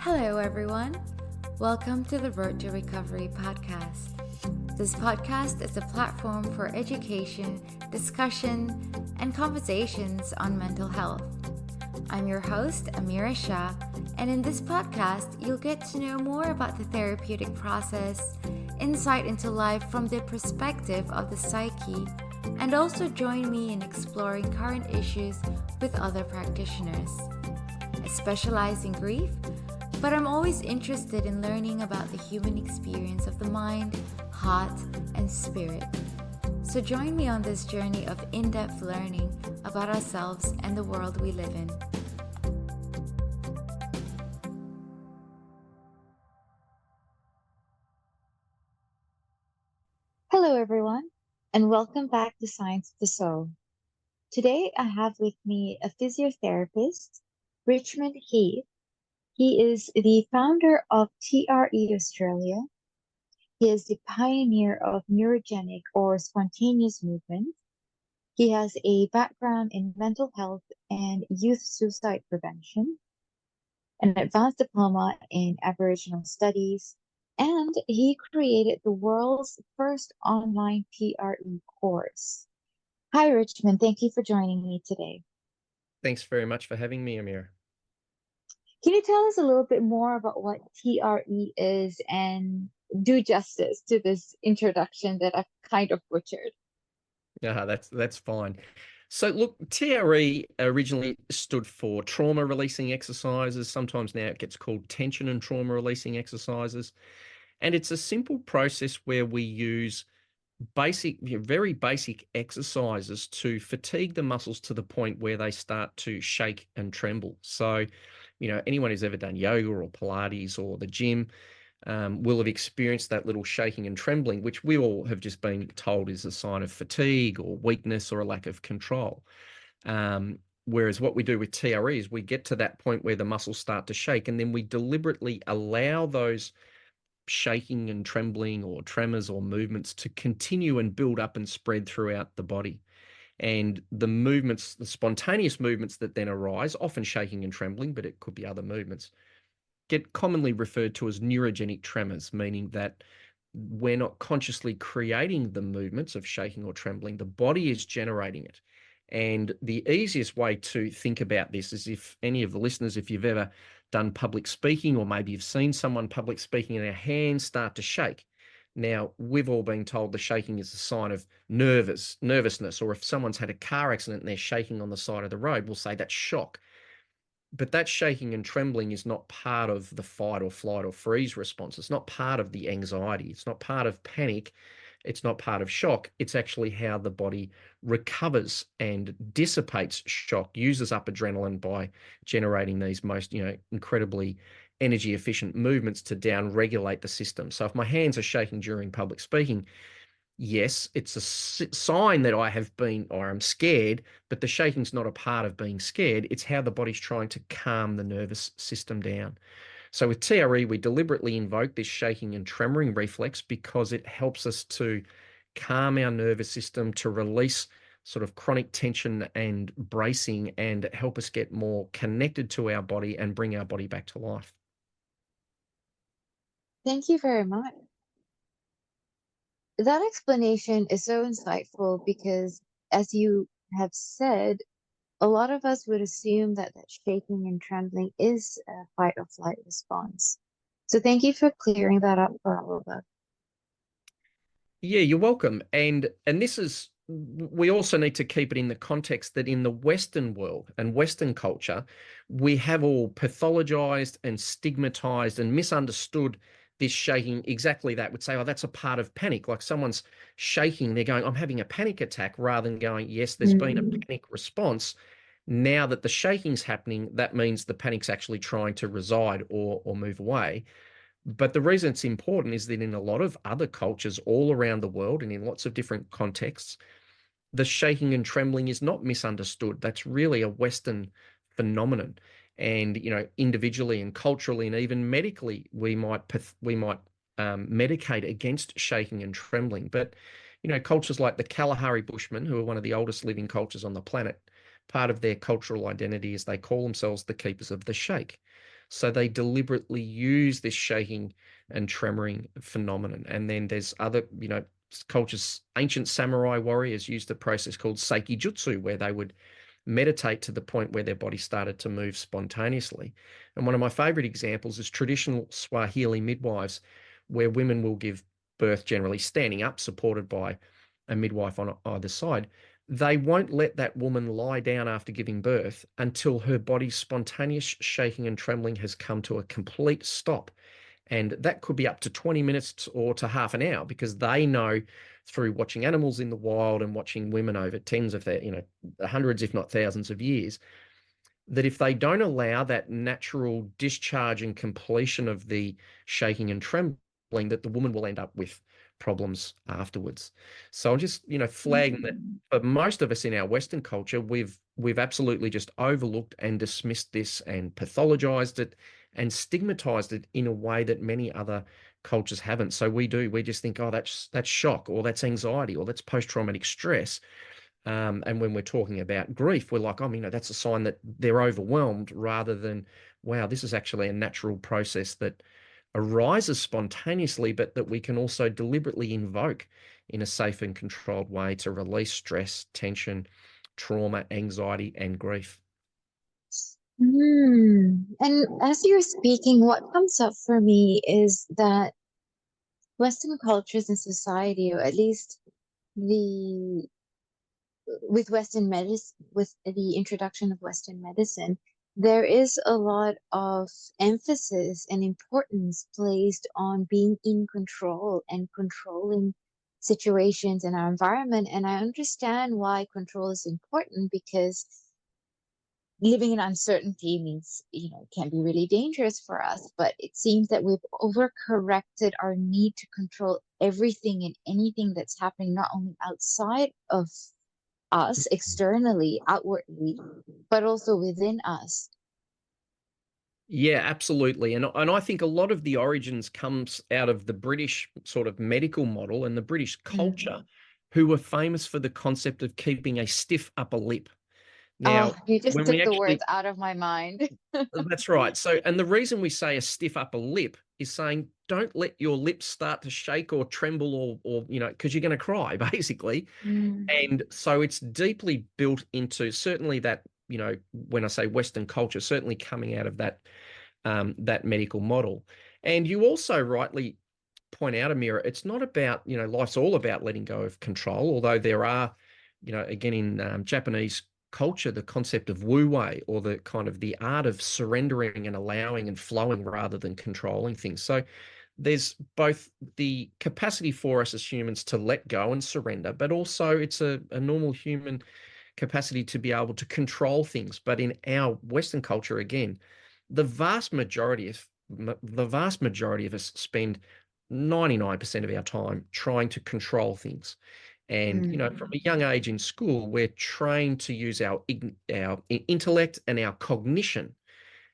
Hello, everyone. Welcome to the Road to Recovery podcast. This podcast is a platform for education, discussion, and conversations on mental health. I'm your host, Amira Shah, and in this podcast, you'll get to know more about the therapeutic process, insight into life from the perspective of the psyche, and also join me in exploring current issues with other practitioners. I specialize in grief, but I'm always interested in learning about the human experience of the mind, heart, and spirit. So join me on this journey of in-depth learning about ourselves and the world we live in. Hello, everyone, and welcome back to Science of the Soul. Today, I have with me a physiotherapist, Richmond. He is the founder of TRE Australia. He is the pioneer of neurogenic or spontaneous movement. He has a background in mental health and youth suicide prevention, an advanced diploma in Aboriginal Studies, and he created the world's first online TRE course. Hi, Richmond. Thank you for joining me today. Thanks very much for having me, Amir. Can you tell us a little bit more about what TRE is and do justice to this introduction that I've kind of butchered? That's fine. So look, TRE originally stood for trauma releasing exercises. Sometimes now it gets called tension and trauma releasing exercises. And it's a simple process where we use very basic exercises to fatigue the muscles to the point where they start to shake and tremble. So, anyone who's ever done yoga or Pilates or the gym will have experienced that little shaking and trembling, which we all have just been told is a sign of fatigue or weakness or a lack of control. Whereas what we do with TRE is we get to that point where the muscles start to shake, and then we deliberately allow those shaking and trembling or tremors or movements to continue and build up and spread throughout the body. And the movements, the spontaneous movements that then arise, often shaking and trembling, but it could be other movements, get commonly referred to as neurogenic tremors, meaning that we're not consciously creating the movements of shaking or trembling, the body is generating it. And the easiest way to think about this is if any of the listeners, if you've ever done public speaking, or maybe you've seen someone public speaking and their hands start to shake. Now, we've all been told the shaking is a sign of nervousness, or if someone's had a car accident and they're shaking on the side of the road, we'll say that's shock. But that shaking and trembling is not part of the fight or flight or freeze response. It's not part of the anxiety. It's not part of panic. It's not part of shock. It's actually how the body recovers and dissipates shock, uses up adrenaline by generating these most, incredibly energy efficient movements to down regulate the system. So if my hands are shaking during public speaking, yes, it's a sign that I have been or I'm scared, but the shaking's not a part of being scared. It's how the body's trying to calm the nervous system down. So with TRE, we deliberately invoke this shaking and tremoring reflex because it helps us to calm our nervous system, to release sort of chronic tension and bracing, and help us get more connected to our body and bring our body back to life. Thank you very much. That explanation is so insightful because, as you have said, a lot of us would assume that shaking and trembling is a fight or flight response. So thank you for clearing that up for all of us. Yeah, you're welcome. And this is, we also need to keep it in the context that in the Western world and Western culture, we have all pathologized and stigmatized and misunderstood this shaking. Exactly that. Would say, oh, that's a part of panic. Like someone's shaking, they're going, I'm having a panic attack, rather than going, yes, there's been a panic response. Now that the shaking's happening, that means the panic's actually trying to reside or move away. But the reason it's important is that in a lot of other cultures all around the world and in lots of different contexts, the shaking and trembling is not misunderstood. That's really a Western phenomenon. And, individually and culturally and even medically, we might medicate against shaking and trembling. But, cultures like the Kalahari Bushmen, who are one of the oldest living cultures on the planet, part of their cultural identity is they call themselves the keepers of the shake. So they deliberately use this shaking and tremoring phenomenon. And then there's other, cultures, ancient samurai warriors used a process called seikijutsu, where they would meditate to the point where their body started to move spontaneously. And one of my favorite examples is traditional Swahili midwives, where women will give birth generally standing up, supported by a midwife on either side. They won't let that woman lie down after giving birth until her body's spontaneous shaking and trembling has come to a complete stop. And that could be up to 20 minutes or to half an hour, because they know through watching animals in the wild and watching women over tens of hundreds, if not thousands of years, that if they don't allow that natural discharge and completion of the shaking and trembling, that the woman will end up with problems afterwards. So I'm just, flagging that for most of us in our Western culture, we've absolutely just overlooked and dismissed this and pathologized it and stigmatized it in a way that many other cultures haven't. So we just think, oh, that's shock, or that's anxiety, or that's post-traumatic stress. And when we're talking about grief, we're like, oh, that's a sign that they're overwhelmed, rather than, wow, this is actually a natural process that arises spontaneously, but that we can also deliberately invoke in a safe and controlled way to release stress, tension, trauma, anxiety, and grief. And as you're speaking, what comes up for me is that Western cultures and society, or at least the with Western medicine, with the introduction of Western medicine, there is a lot of emphasis and importance placed on being in control and controlling situations in our environment. And I understand why control is important, because living in uncertainty means, can be really dangerous for us. But it seems that we've overcorrected our need to control everything and anything that's happening, not only outside of us, externally, outwardly, but also within us. Yeah, absolutely. And I think a lot of the origins comes out of the British sort of medical model and the British culture, Mm. who were famous for the concept of keeping a stiff upper lip. Oh, Now, you just when we took the words actually, out of my mind. that's right. So, and the reason we say a stiff upper lip is saying don't let your lips start to shake or tremble, or because you're going to cry, basically. Mm. And so it's deeply built into, certainly that, when I say Western culture, certainly coming out of that medical model. And you also rightly point out, Amira, it's not about, life's all about letting go of control, although there are, again, in Japanese culture, the concept of wu wei, or the kind of the art of surrendering and allowing and flowing rather than controlling things. So there's both the capacity for us as humans to let go and surrender, but also it's a normal human capacity to be able to control things. But in our Western culture, again, the vast majority of us spend 99% of our time trying to control things. And from Mm. a young age in school, we're trained to use our intellect and our cognition,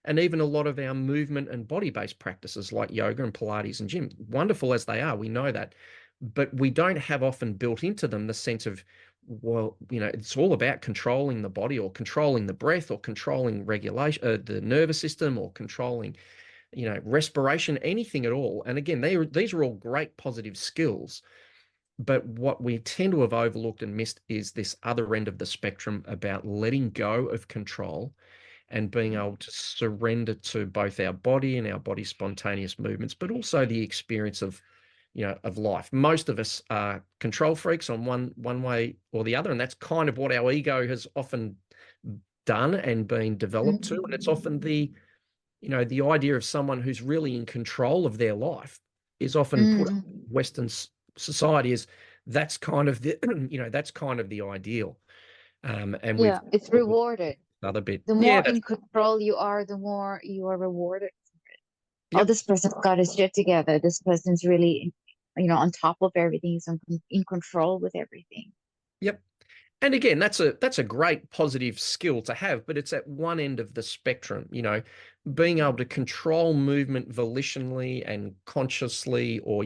and even a lot of our movement and body-based practices like yoga and Pilates and gym, wonderful as they are, we know that, but we don't have often built into them the sense of, well, it's all about controlling the body, or controlling the breath, or controlling regulation, the nervous system, or controlling, respiration, anything at all. And again, these are all great positive skills. But what we tend to have overlooked and missed is this other end of the spectrum about letting go of control and being able to surrender to both our body and our body's spontaneous movements, but also the experience of life. Most of us are control freaks on one way or the other, and that's kind of what our ego has often done and been developed to. And it's often the idea of someone who's really in control of their life is often put up Mm. in Western society as that's kind of the that's kind of the ideal. And we've Yeah, it's rewarded. another bit. The Yeah, more that's in control you are, the more you are rewarded. Oh, yep. this person's got his shit together. This person's really, on top of everything. He's in control with everything. Yep. And again, that's a great positive skill to have, but it's at one end of the spectrum, being able to control movement volitionally and consciously, or,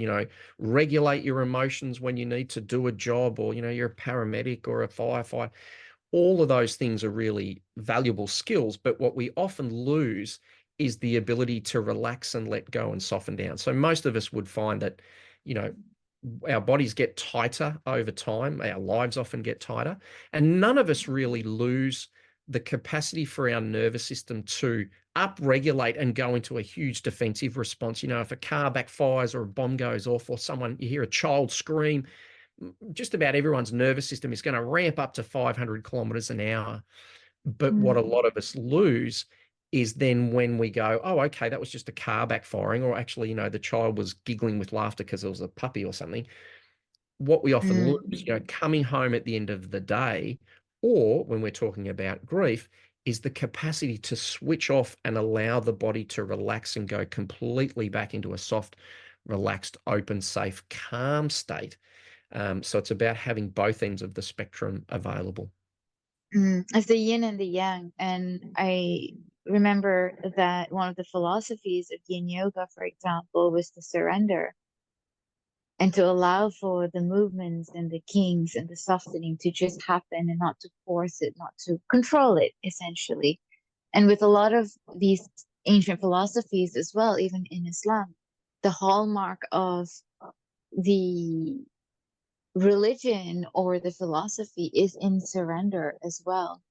regulate your emotions when you need to do a job, or, you're a paramedic or a firefighter. All of those things are really valuable skills, but what we often lose is the ability to relax and let go and soften down. So most of us would find that, you know, our bodies get tighter over time. Our lives often get tighter, and none of us really lose the capacity for our nervous system to upregulate and go into a huge defensive response. You know, if a car backfires or a bomb goes off or you hear a child scream, just about everyone's nervous system is going to ramp up to 500 kilometers an hour. But what a lot of us lose is then when we go, oh, okay, that was just a car backfiring, or actually, you know, the child was giggling with laughter because it was a puppy or something. What we often lose, you know, coming home at the end of the day, or when we're talking about grief, is the capacity to switch off and allow the body to relax and go completely back into a soft, relaxed, open, safe, calm state. So it's about having both ends of the spectrum available. It's the yin and the yang. And I remember that one of the philosophies of yin yoga, for example, was to surrender and to allow for the movements and the kings and the softening to just happen and not to force it, not to control it, essentially. And with a lot of these ancient philosophies as well, even in Islam, the hallmark of the religion or the philosophy is in surrender as well.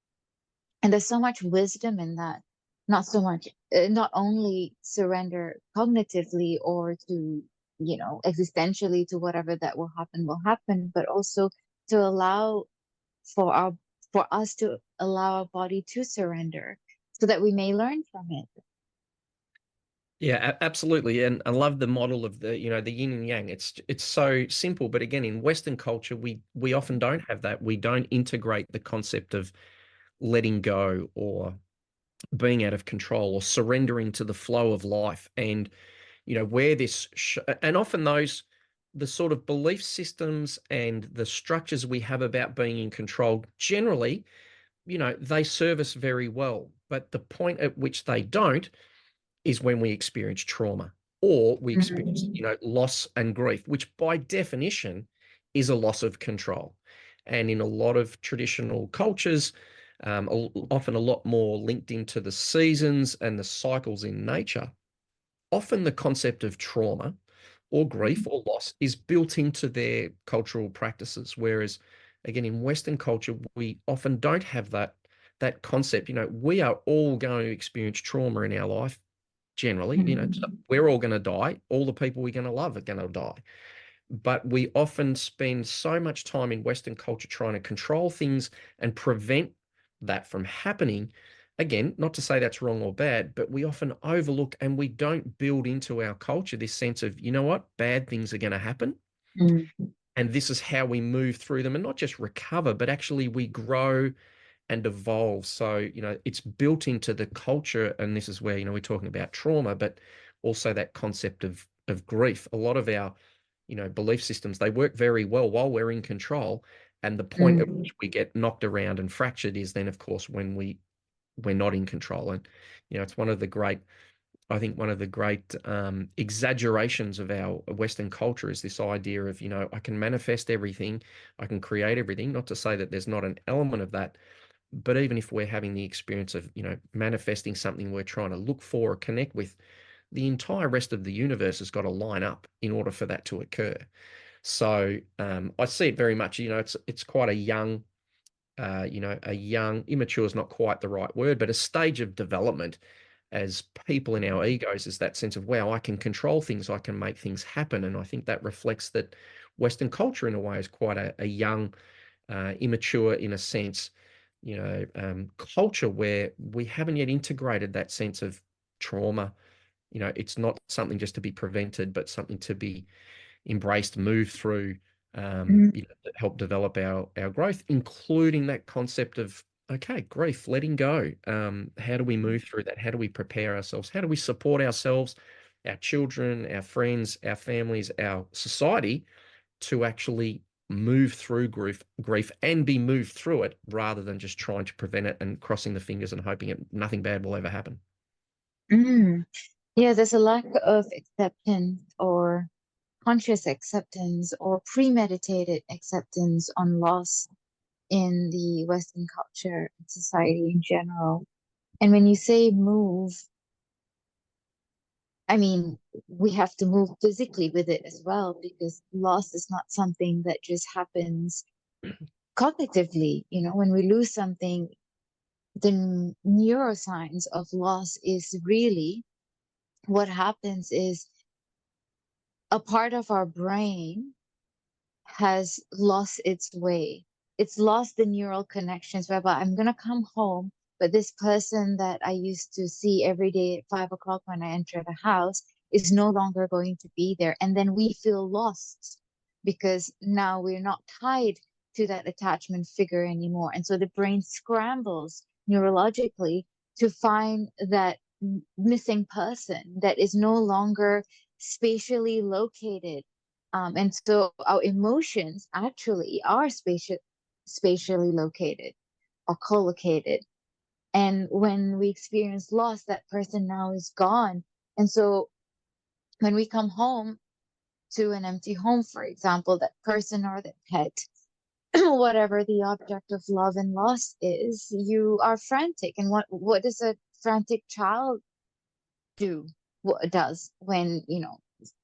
And there's so much wisdom in that. Not so much, not only surrender cognitively or to, you know, existentially to whatever that will happen, but also to allow for our for us to allow our body to surrender so that we may learn from it. Yeah, absolutely. And I love the model of the, you know, the yin and yang. It's so simple, but again, in Western culture, we often don't have that. We don't integrate the concept of letting go or being out of control or surrendering to the flow of life. And, you know, where and often the sort of belief systems and the structures we have about being in control, generally, you know, they serve us very well. But the point at which they don't is when we experience trauma or we experience, you know, loss and grief, which by definition is a loss of control. And in a lot of traditional cultures, often a lot more linked into the seasons and the cycles in nature, often the concept of trauma or grief or loss is built into their cultural practices. Whereas, again, in Western culture, we often don't have that concept. You know, we are all going to experience trauma in our life. Generally, you know, we're all going to die. All the people we're going to love are going to die. But we often spend so much time in Western culture trying to control things and prevent that from happening. Again, not to say that's wrong or bad, but we often overlook and we don't build into our culture this sense of, you know what, bad things are going to happen. And this is how we move through them and not just recover, but actually we grow and evolve. So, you know, it's built into the culture. And this is where, you know, we're talking about trauma, but also that concept of grief. A lot of our, you know, belief systems, they work very well while we're in control. And the point at which we get knocked around and fractured is then, of course, when we're not in control. And, you know, it's one of the great, I think one of the great exaggerations of our Western culture is this idea of, you know, I can manifest everything, I can create everything. Not to say that there's not an element of that, but even if we're having the experience of, you know, manifesting something we're trying to look for or connect with, the entire rest of the universe has got to line up in order for that to occur. So I see it very much, you know, it's quite a young, you know, immature is not quite the right word, but a stage of development as people in our egos is that sense of, wow, I can control things, I can make things happen. And I think that reflects that Western culture in a way is quite a young, immature in a sense, you know, culture where we haven't yet integrated that sense of trauma. You know, it's not something just to be prevented, but something to be embraced, moved through, you know, that help develop our growth, including that concept of, okay, grief, letting go. How do we move through that? How do we prepare ourselves? How do we support ourselves, our children, our friends, our families, our society to actually move through grief and be moved through it rather than just trying to prevent it and crossing the fingers and hoping nothing bad will ever happen. Yeah, there's a lack of acceptance or conscious acceptance or premeditated acceptance on loss in the Western culture and society in general. And when you say move, I mean, we have to move physically with it as well, because loss is not something that just happens cognitively. You know, when we lose something, the neuroscience of loss is really what happens is a part of our brain has lost its way. It's lost the neural connections whereby I'm gonna come home, but this person that I used to see every day at 5 o'clock when I enter the house is no longer going to be there. And then we feel lost because now we're not tied to that attachment figure anymore. And so the brain scrambles neurologically to find that missing person that is no longer spatially located, and so our emotions actually are spatially located or collocated. And when we experience loss, that person now is gone. And so when we come home to an empty home, for example, that person or that pet, whatever the object of love and loss is, you are frantic. And what does a frantic child do? What it does when,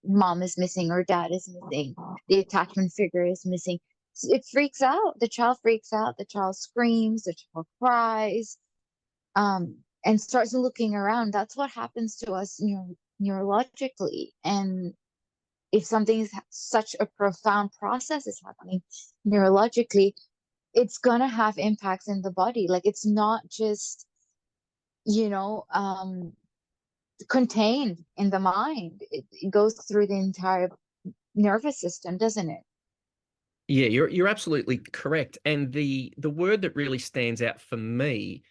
mom is missing or dad is missing, the attachment figure is missing. It freaks out. The child freaks out. The child screams. The child cries, and starts looking around. That's what happens to us, neurologically. And if something is such a profound process is happening neurologically, it's gonna have impacts in the body. Like, it's not just, you know, contained in the mind. It goes through the entire nervous system, doesn't it? Yeah, you're absolutely correct. And the word that really stands out for me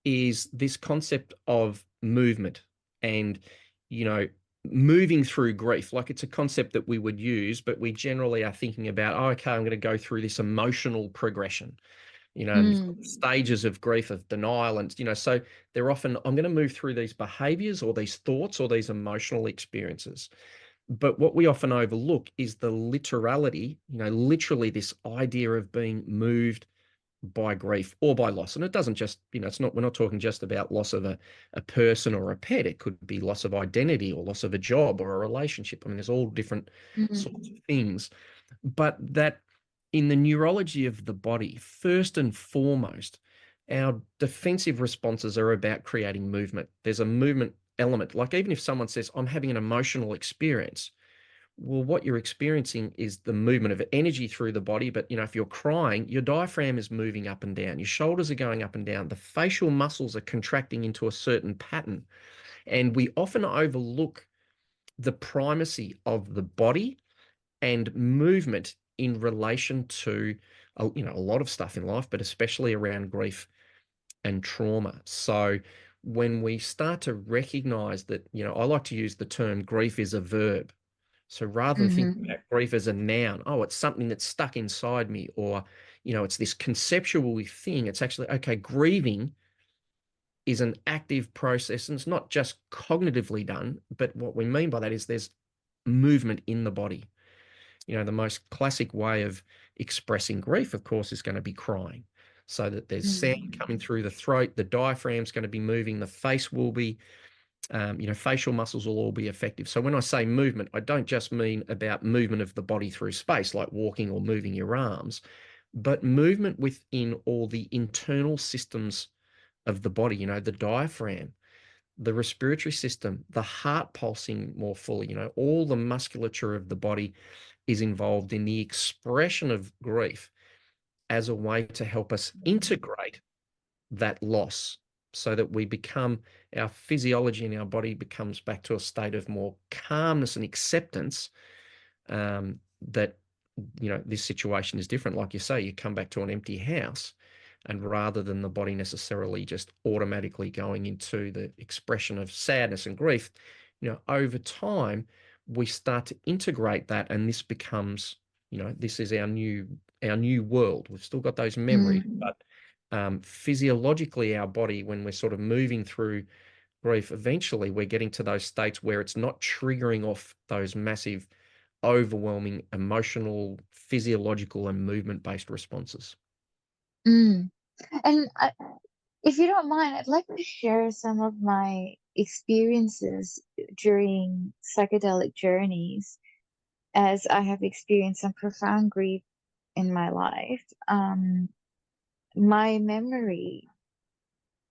is this concept of movement and, you know, moving through grief. Like, it's a concept that we would use, but we generally are thinking about, oh, okay, I'm going to go through this emotional progression, and you've got Mm, stages of grief, of denial. And, so they're often, I'm going to move through these behaviors or these thoughts or these emotional experiences. But what we often overlook is the literality, literally this idea of being moved by grief or by loss. And it doesn't just, we're not talking just about loss of a person or a pet. It could be loss of identity or loss of a job or a relationship. I mean, there's all different sorts mm, of things. But that in the neurology of the body, first and foremost, our defensive responses are about creating movement. There's a movement element. Like, even if someone says, I'm having an emotional experience, well, what you're experiencing is the movement of energy through the body. But, if you're crying, your diaphragm is moving up and down, your shoulders are going up and down, the facial muscles are contracting into a certain pattern. And we often overlook the primacy of the body and movement in relation to, a lot of stuff in life, but especially around grief and trauma. So when we start to recognize that, I like to use the term grief is a verb. So rather than thinking mm, about grief as a noun, oh, it's something that's stuck inside me, or, it's this conceptual thing, it's actually, okay, grieving is an active process, and it's not just cognitively done, but what we mean by that is there's movement in the body. The most classic way of expressing grief, of course, is going to be crying. So that there's sound coming mm, through the throat, the diaphragm's going to be moving, the face will be, facial muscles will all be effective. So when I say movement, I don't just mean about movement of the body through space, like walking or moving your arms, but movement within all the internal systems of the body, the diaphragm, the respiratory system, the heart pulsing more fully, all the musculature of the body is involved in the expression of grief as a way to help us integrate that loss so that we become, our physiology in our body becomes back to a state of more calmness and acceptance, that, this situation is different. Like you say, you come back to an empty house, and rather than the body necessarily just automatically going into the expression of sadness and grief, over time, we start to integrate that, and this becomes, this is our new world. We've still got those memories, mm, but physiologically, our body, when we're sort of moving through grief, eventually we're getting to those states where it's not triggering off those massive, overwhelming emotional, physiological, and movement-based responses. mm. And If you don't mind, I'd like to share some of my experiences during psychedelic journeys, as I have experienced some profound grief in my life. My memory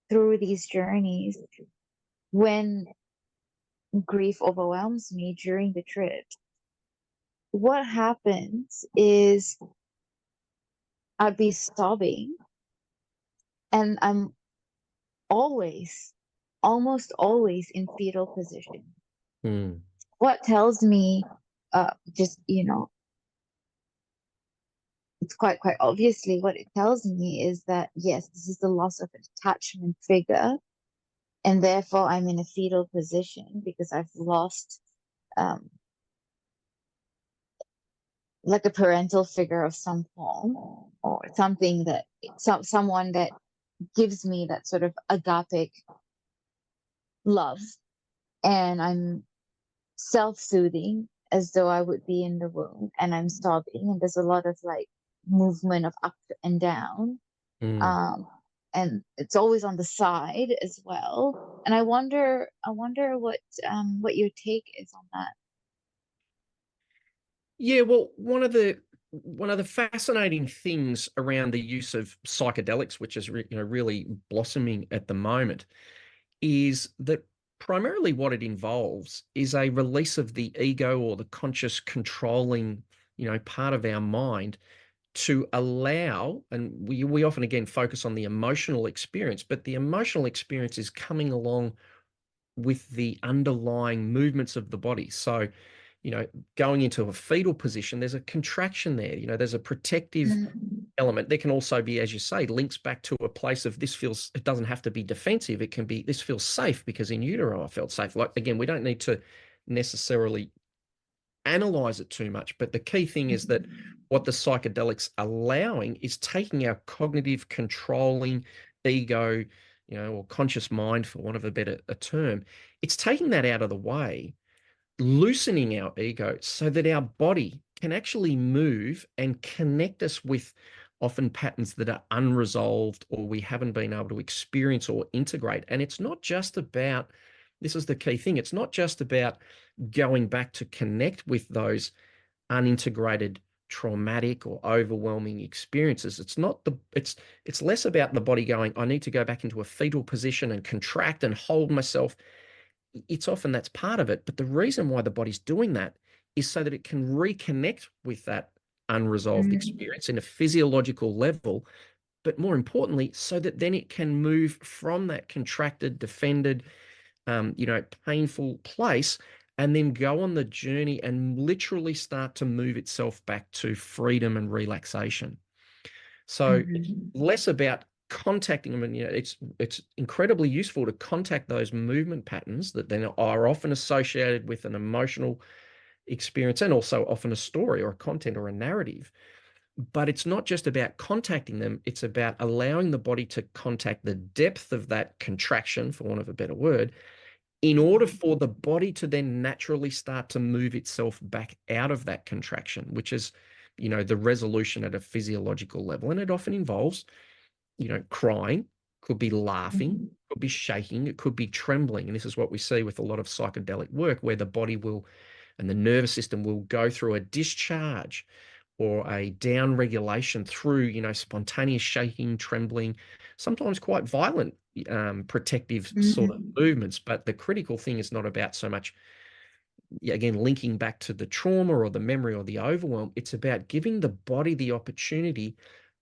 through these journeys, when grief overwhelms me during the trip, what happens is I'd be sobbing, and I'm always, almost always in fetal position. Mm, What tells me, just, it's quite obviously what it tells me is that, yes, this is the loss of an attachment figure, and therefore I'm in a fetal position because I've lost, um, like a parental figure of some form, or something that someone that gives me that sort of agapic love, and I'm self-soothing as though I would be in the womb, and I'm sobbing, and there's a lot of like movement of up and down, mm. um and it's always on the side as well, and I wonder what your take is on that. Yeah, well, one of the fascinating things around the use of psychedelics, which is really blossoming at the moment, is that primarily what it involves is a release of the ego or the conscious controlling, part of our mind to allow, and we often again focus on the emotional experience, but the emotional experience is coming along with the underlying movements of the body. So, you know, going into a fetal position, there's a contraction there. There's a protective Mhm. element. There can also be, as you say, links back to a place of this feels, it doesn't have to be defensive. It can be, this feels safe because in utero I felt safe. Like, again, we don't need to necessarily analyze it too much. But the key thing is that what the psychedelics allowing is taking our cognitive controlling ego, or conscious mind, for want of a term, it's taking that out of the way, loosening our ego so that our body can actually move and connect us with often patterns that are unresolved or we haven't been able to experience or integrate. And it's not just about, this is the key thing, it's not just about going back to connect with those unintegrated traumatic or overwhelming experiences. It's less about the body going, I need to go back into a fetal position and contract and hold myself. It's often that's part of it, but the reason why the body's doing that is so that it can reconnect with that unresolved Mhm. experience in a physiological level, but more importantly, so that then it can move from that contracted, defended, painful place, and then go on the journey and literally start to move itself back to freedom and relaxation. So it's Mhm. less about contacting them, and it's incredibly useful to contact those movement patterns that then are often associated with an emotional experience and also often a story or a content or a narrative. But it's not just about contacting them, it's about allowing the body to contact the depth of that contraction, for want of a better word, in order for the body to then naturally start to move itself back out of that contraction, which is, the resolution at a physiological level. And it often involves, crying, could be laughing, Mhm. could be shaking, it could be trembling. And this is what we see with a lot of psychedelic work, where the body will and the nervous system will go through a discharge or a down regulation through, spontaneous shaking, trembling, sometimes quite violent, protective sort of Mhm. movements. But the critical thing is not about so much, yeah, again, linking back to the trauma or the memory or the overwhelm. It's about giving the body the opportunity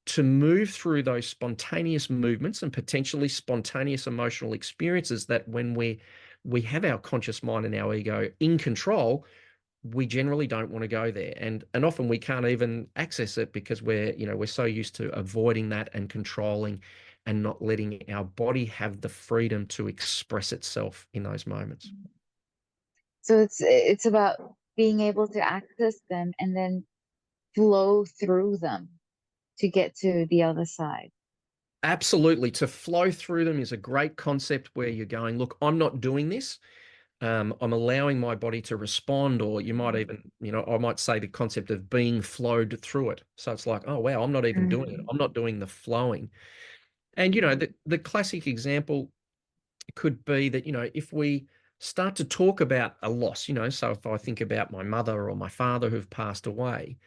to move through those spontaneous movements and potentially spontaneous emotional experiences that when we have our conscious mind and our ego in control, we generally don't want to go there, and often we can't even access it because we're so used to avoiding that and controlling and not letting our body have the freedom to express itself in those moments. So it's about being able to access them and then flow through them to get to the other side. Absolutely, to flow through them is a great concept where you're going, look, I'm not doing this. I'm allowing my body to respond, or you might even, I might say the concept of being flowed through it. So it's like, oh wow, I'm not even doing it, Mhm. I'm not doing the flowing. And, the classic example could be that, if we start to talk about a loss, so if I think about my mother or my father who've passed away,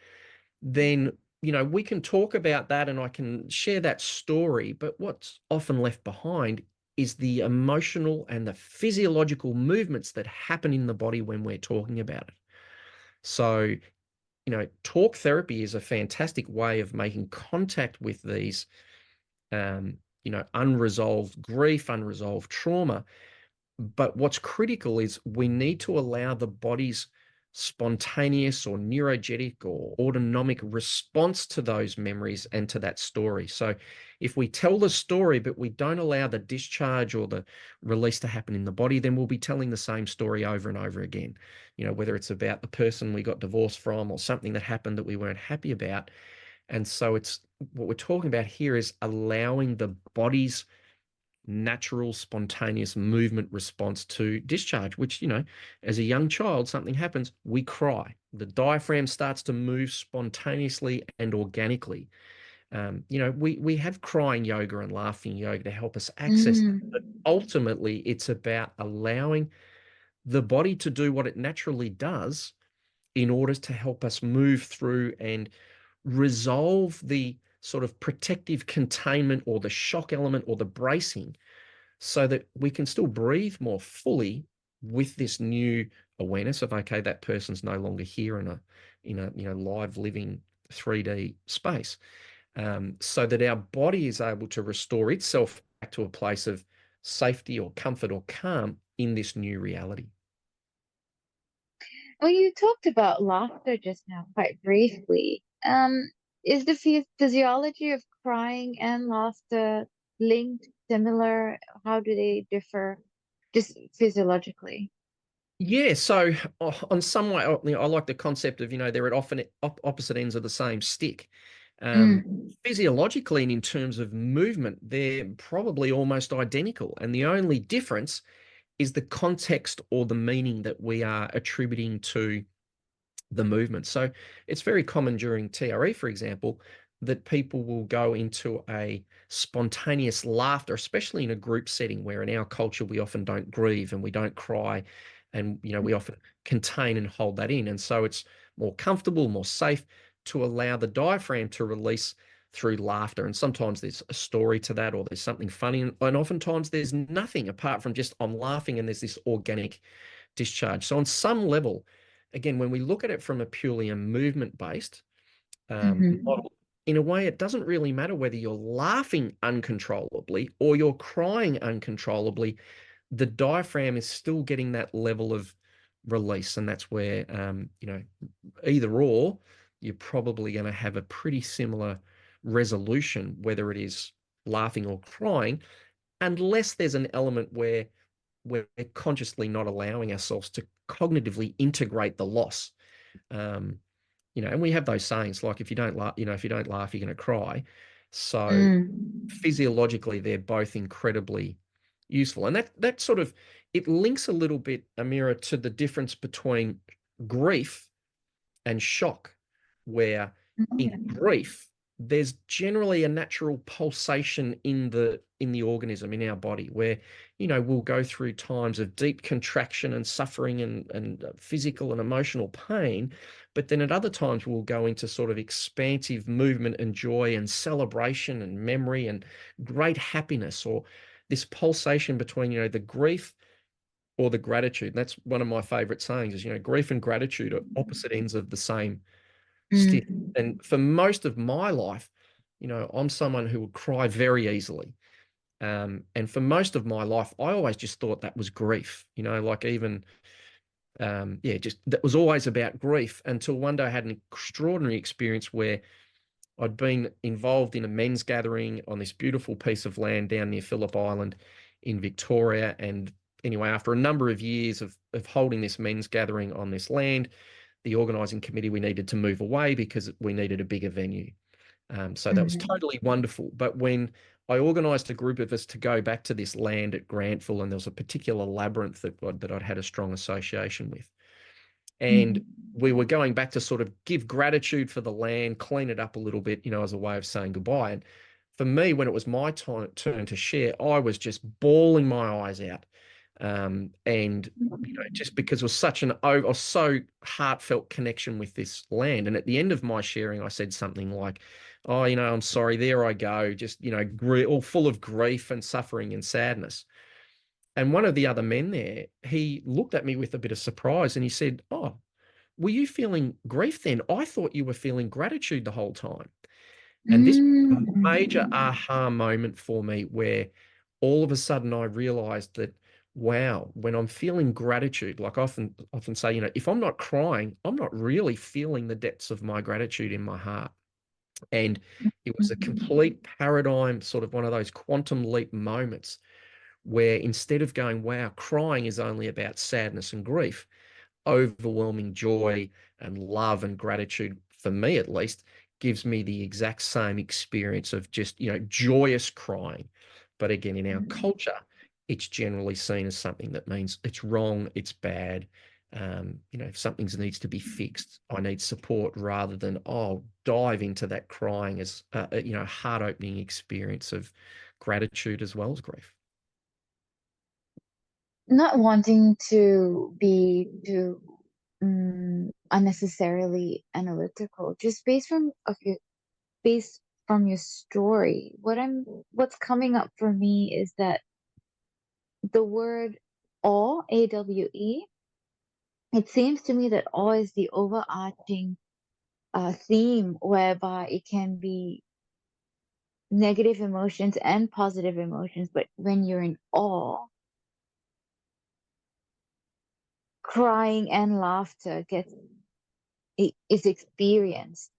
then, we can talk about that and I can share that story. But what's often left behind is the emotional and the physiological movements that happen in the body when we're talking about it. So, talk therapy is a fantastic way of making contact with these, unresolved grief, unresolved trauma. But what's critical is we need to allow the body's spontaneous or neurogenic or autonomic response to those memories and to that story. So if we tell the story, but we don't allow the discharge or the release to happen in the body, then we'll be telling the same story over and over again. Whether it's about the person we got divorced from or something that happened that we weren't happy about. And so it's what we're talking about here is allowing the body's natural, spontaneous movement response to discharge, which, as a young child, something happens, we cry. The diaphragm starts to move spontaneously and organically. We have crying yoga and laughing yoga to help us access that. But ultimately, it's about allowing the body to do what it naturally does in order to help us move through and resolve the sort of protective containment or the shock element or the bracing so that we can still breathe more fully with this new awareness of, okay, that person's no longer here in a live living 3D space, so that our body is able to restore itself back to a place of safety or comfort or calm in this new reality. Well, you talked about laughter just now quite briefly. Is the physiology of crying and laughter linked, similar? How do they differ just physiologically? Yeah, so on some way, I like the concept of, they're at often opposite ends of the same stick. Mm. Physiologically and in terms of movement, they're probably almost identical. And the only difference is the context or the meaning that we are attributing to the movement. So it's very common during TRE, for example, that people will go into a spontaneous laughter, especially in a group setting where in our culture we often don't grieve and we don't cry, and we often contain and hold that in. And so it's more comfortable, more safe to allow the diaphragm to release through laughter. And sometimes there's a story to that, or there's something funny, and oftentimes there's nothing apart from just I'm laughing and there's this organic discharge. So on some level, again, when we look at it from a purely a movement-based Mm-hmm. model, in a way, it doesn't really matter whether you're laughing uncontrollably or you're crying uncontrollably. The diaphragm is still getting that level of release, and that's where either or, you're probably going to have a pretty similar resolution, whether it is laughing or crying, unless there's an element where we're consciously not allowing ourselves to cognitively integrate the loss. Um, and we have those sayings like, if you don't laugh, if you don't laugh, you're going to cry. So Mm. physiologically, they're both incredibly useful. And that sort of, it links a little bit, Amira, to the difference between grief and shock, where in grief, there's generally a natural pulsation in the organism, in our body, where we'll go through times of deep contraction and suffering and physical and emotional pain, but then at other times we'll go into sort of expansive movement and joy and celebration and memory and great happiness, or this pulsation between the grief or the gratitude. And that's one of my favorite sayings is, grief and gratitude are opposite ends of the same stick. Mm. And for most of my life, I'm someone who would cry very easily. And for most of my life, I always just thought that was grief, like even, just that was always about grief, until one day I had an extraordinary experience where I'd been involved in a men's gathering on this beautiful piece of land down near Phillip Island in Victoria. And anyway, after a number of years of holding this men's gathering on this land, the organising committee, we needed to move away because we needed a bigger venue. So that was Mm. totally wonderful. But when I organised a group of us to go back to this land at Grantville, and there was a particular labyrinth that I'd had a strong association with, and Mm. we were going back to sort of give gratitude for the land, clean it up a little bit, as a way of saying goodbye. And for me, when it was my turn to share, I was just bawling my eyes out. And just because it was such so heartfelt connection with this land. And at the end of my sharing, I said something like, "Oh, I'm sorry, there I go, just, all full of grief and suffering and sadness." And one of the other men there, he looked at me with a bit of surprise and he said, "Oh, were you feeling grief then? I thought you were feeling gratitude the whole time." And this was a major Mm. aha moment for me where all of a sudden I realized that, wow, when I'm feeling gratitude, like I often say, if I'm not crying, I'm not really feeling the depths of my gratitude in my heart. And it was a complete paradigm, sort of one of those quantum leap moments where instead of going, wow, crying is only about sadness and grief, overwhelming joy and love and gratitude, for me at least, gives me the exact same experience of just, joyous crying. But again, in our culture, it's generally seen as something that means it's wrong, it's bad. If something needs to be fixed, I need support, rather than, oh, dive into that crying as a heart-opening experience of gratitude as well as grief. Not wanting to be too unnecessarily analytical, just based from your story, what's coming up for me is that the word awe, AWE, it seems to me that awe is the overarching theme whereby it can be negative emotions and positive emotions, but when you're in awe, crying and laughter is experienced.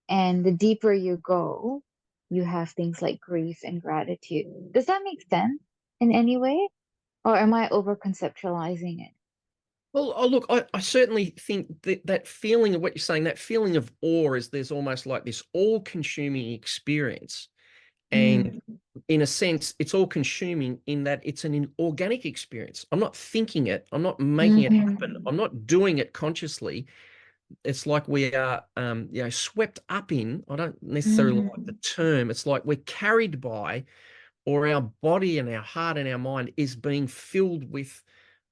And the deeper you go, you have things like grief and gratitude. Does that make sense in any way? Or am I over conceptualizing it? Well, look, I certainly think that feeling of what you're saying, that feeling of awe, is there's almost like this all-consuming experience. And Mm, in a sense, it's all-consuming in that it's an organic experience. I'm not thinking it. I'm not making it happen. mhm, I'm not doing it consciously. It's like we are, swept up in, I don't necessarily like the mhm, term. It's like we're carried by, or our body and our heart and our mind is being filled with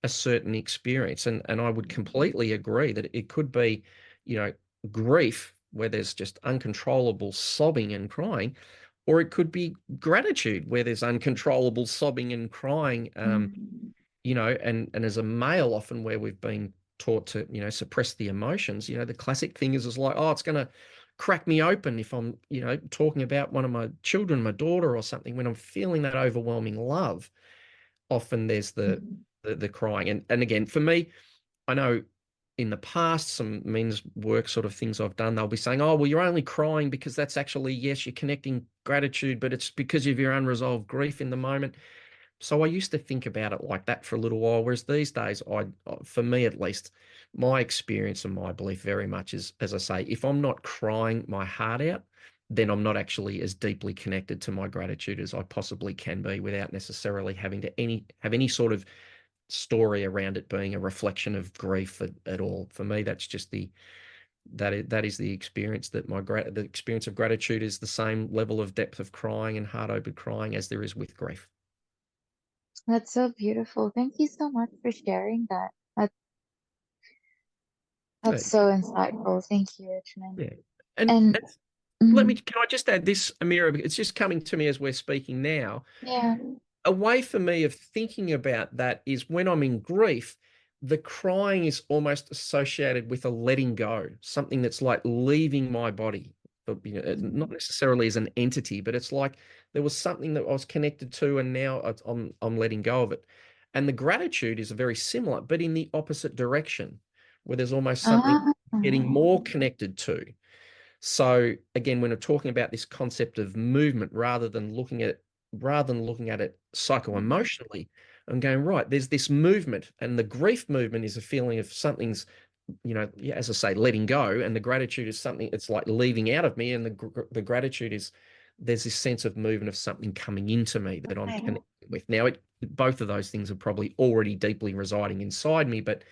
a certain experience. And I would completely agree that it could be, you know, grief where there's just uncontrollable sobbing and crying, or it could be gratitude where there's uncontrollable sobbing and crying. mhm. And as a male, often where we've been taught to, suppress the emotions, the classic thing is like, oh, it's going to crack me open if I'm, talking about one of my children, my daughter or something. When I'm feeling that overwhelming love, often there's the crying. And again, for me, I know in the past, some men's work sort of things I've done, they'll be saying, oh, well, you're only crying because that's actually, yes, you're connecting gratitude, but it's because of your unresolved grief in the moment. So I used to think about it like that for a little while, whereas these days, for me at least, my experience and my belief very much is, as I say, if I'm not crying my heart out, then I'm not actually as deeply connected to my gratitude as I possibly can be, without necessarily having to have any sort of story around it being a reflection of grief at all. For me, that's just that is the experience, that the experience of gratitude is the same level of depth of crying and heart open crying as there is with grief. That's so beautiful. Thank you so much for sharing that. Yeah. That's so insightful. Thank you, Richmond. Yeah. And, And and mm, can I just add this, Amira? It's just coming to me as we're speaking now. yeah. A way for me of thinking about that is when I'm in grief, the crying is almost associated with a letting go, something that's like leaving my body. But, not necessarily as an entity, but it's like there was something that I was connected to, and now I'm letting go of it. And the gratitude is very similar, but in the opposite direction, where there's almost something Ah, getting more connected to. So again, when we're talking about this concept of movement, rather than looking at it psycho-emotionally, I'm going, right, there's this movement, and the grief movement is a feeling of something's, yeah, as I say, letting go, and the gratitude is something it's like leaving out of me, and the gratitude is there's this sense of movement of something coming into me that I'm okay. connected with. Now, both of those things are probably already deeply residing inside me, but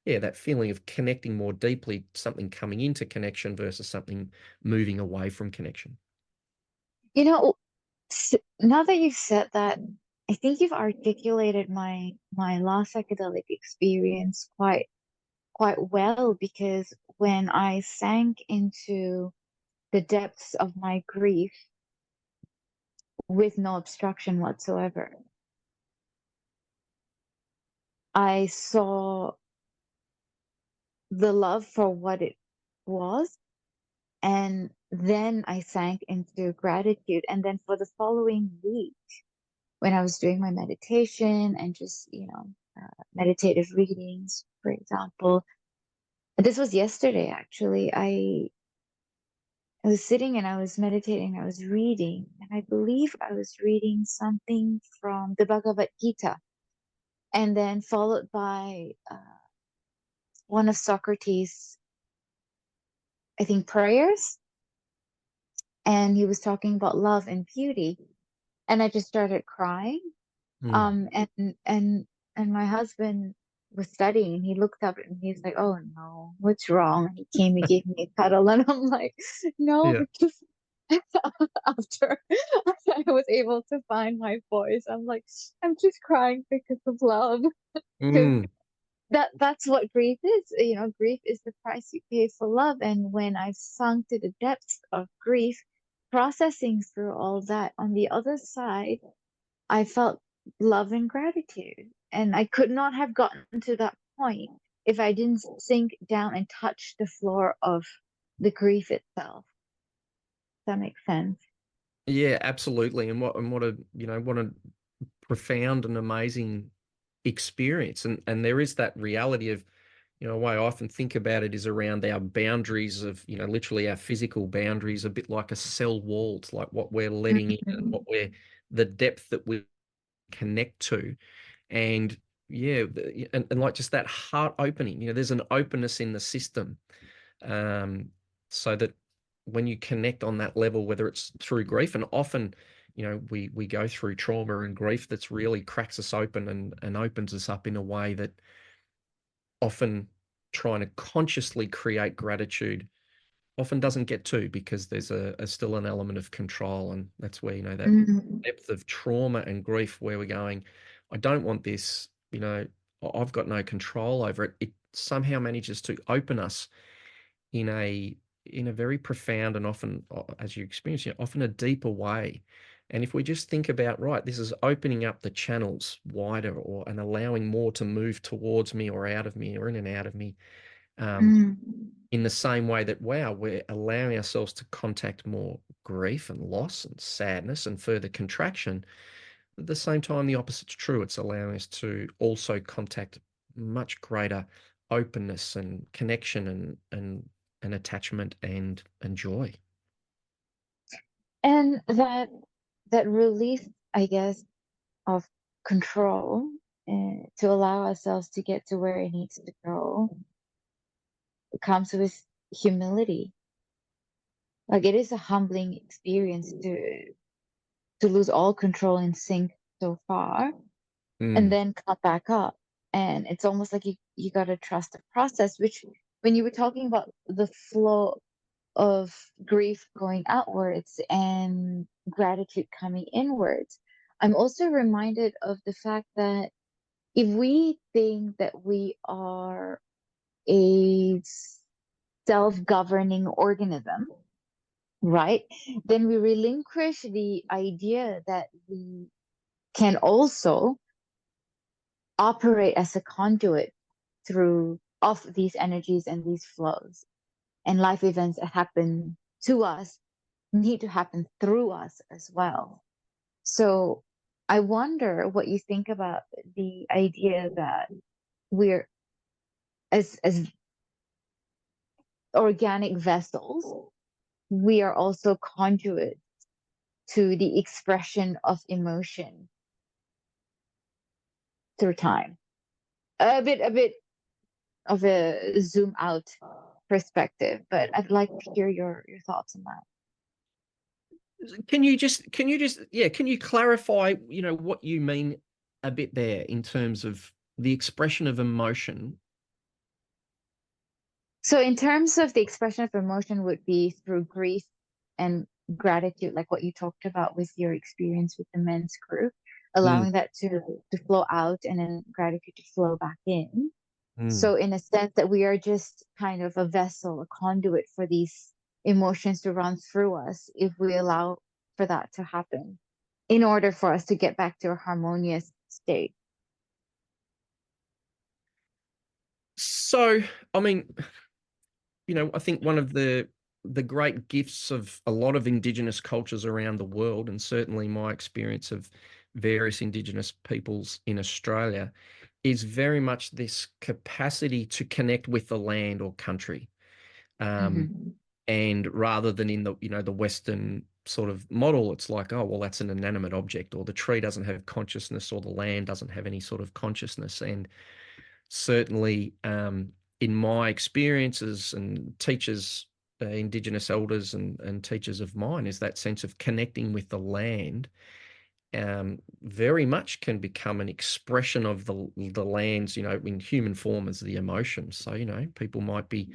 yeah, that feeling of connecting more deeply, something coming into connection versus something moving away from connection. You know, Now that you've said that, I think you've articulated my last psychedelic experience quite well, because when I sank into the depths of my grief with no obstruction whatsoever, I saw the love for what it was, and then I sank into gratitude. And then for the following week, when I was doing my meditation and just, meditative readings, for example, this was yesterday actually. I was sitting and I was meditating, I was reading, and I believe I was reading something from the Bhagavad Gita, and then followed by one of Socrates', I think, prayers. And he was talking about love and beauty. And I just started crying. Mm. And my husband was studying, and he looked up and he's like, "Oh no, what's wrong?" And he came, he gave me a cuddle, and I'm like, "No," Yeah. because after I was able to find my voice, I'm like, I'm just crying because of love. Because Mm. that's what grief is. Grief is the price you pay for love. And when I sunk to the depths of grief, processing through all that, on the other side, I felt love and gratitude. And I could not have gotten to that point if I didn't sink down and touch the floor of the grief itself. Does that make sense? Yeah, absolutely. And what a what a profound and amazing experience. And there is that reality of, a way I often think about it is around our boundaries of, literally our physical boundaries, a bit like a cell wall. It's like what we're letting in and Mhm. the depth that we connect to. And yeah, and like just that heart opening, there's an openness in the system. Um, so that when you connect on that level, whether it's through grief, and often, we go through trauma and grief that's really cracks us open and opens us up in a way that often trying to consciously create gratitude often doesn't get to, because there's a still an element of control. And that's where, that Mhm. depth of trauma and grief, where we're going, I don't want this, I've got no control over it. It somehow manages to open us in a very profound and often, as you experience, often a deeper way. And if we just think about, right, this is opening up the channels wider, and allowing more to move towards me or out of me or in and out of me, um, Mhm. in the same way that, wow, we're allowing ourselves to contact more grief and loss and sadness and further contraction. At the same time, the opposite's true. It's allowing us to also contact much greater openness and connection and attachment and joy. And that release, I guess, of control, to allow ourselves to get to where it needs to go, comes with humility. Like, it is a humbling experience to lose all control and sink so far, and Mm, then come back up. And it's almost like you gotta trust the process. Which, when you were talking about the flow of grief going outwards and gratitude coming inwards, I'm also reminded of the fact that if we think that we are a self-governing organism, right, then we relinquish the idea that we can also operate as a conduit through of these energies and these flows. And life events that happen to us need to happen through us as well. So I wonder what you think about the idea that we're, as organic vessels, we are also conduit to the expression of emotion through time. A bit of a zoom out perspective, but I'd like to hear your thoughts on that. can you clarify, what you mean a bit there in terms of the expression of emotion? So in terms of the expression of emotion would be through grief and gratitude, like what you talked about with your experience with the men's group, Mm, allowing that to flow out and then gratitude to flow back in. mm. So in a sense that we are just kind of a vessel, a conduit for these emotions to run through us if we allow for that to happen in order for us to get back to a harmonious state. So, I mean, I think one of the great gifts of a lot of Indigenous cultures around the world, and certainly my experience of various Indigenous peoples in Australia, is very much this capacity to connect with the land or country. Um, Mm-hmm. and rather than in the Western sort of model, it's like, oh, well, that's an inanimate object, or the tree doesn't have consciousness, or the land doesn't have any sort of consciousness. And certainly, in my experiences and teachers, Indigenous elders and teachers of mine, is that sense of connecting with the land, very much can become an expression of the land's, in human form as the emotions. So, people might be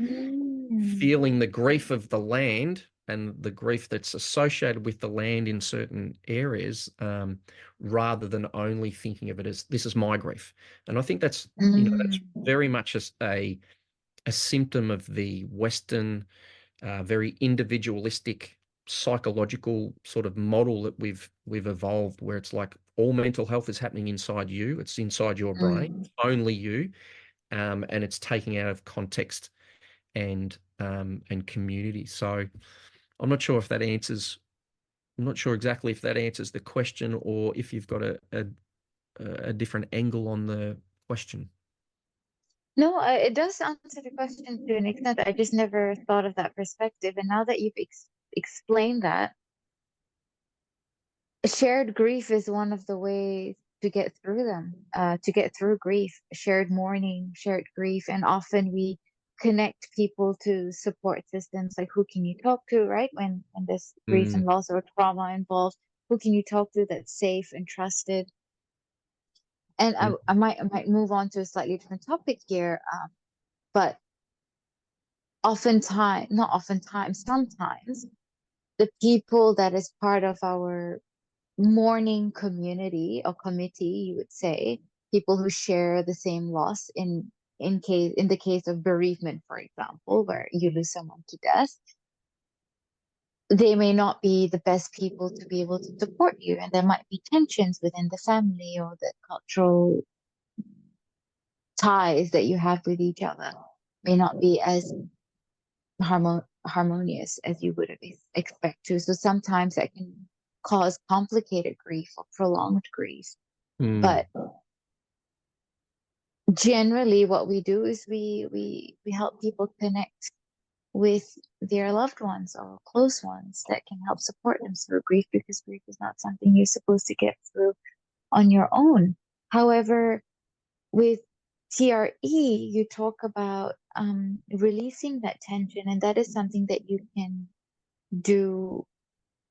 Mm. feeling the grief of the land and the grief that's associated with the land in certain areas, rather than only thinking of it as this is my grief. And I think that's Mm. very much a symptom of the Western, very individualistic psychological sort of model that we've evolved, where it's like all mental health is happening inside you, it's inside your brain, Mm. only you, and it's taking out of context and community. So I'm not sure exactly if that answers the question, or if you've got a different angle on the question. No, it does answer the question to an extent. I just never thought of that perspective. And now that you've explained that, shared grief is one of the ways to get through them, to get through grief, shared mourning, shared grief. And often we connect people to support systems like who can you talk to, right? When there's grief and Mm, loss or trauma involved, who can you talk to that's safe and trusted? And mm, I might move on to a slightly different topic here, but oftentimes, not oftentimes, sometimes the people that is part of our mourning community or committee, you would say, people who share the same loss in the case of bereavement, for example, where you lose someone to death, they may not be the best people to be able to support you, and there might be tensions within the family or the cultural ties that you have with each other may not be as harmonious as you would expect to. So sometimes that can cause complicated grief or prolonged grief. mm, But generally, what we do is we help people connect with their loved ones or close ones that can help support them through grief, because grief is not something you're supposed to get through on your own. However, with TRE, you talk about releasing that tension, and that is something that you can do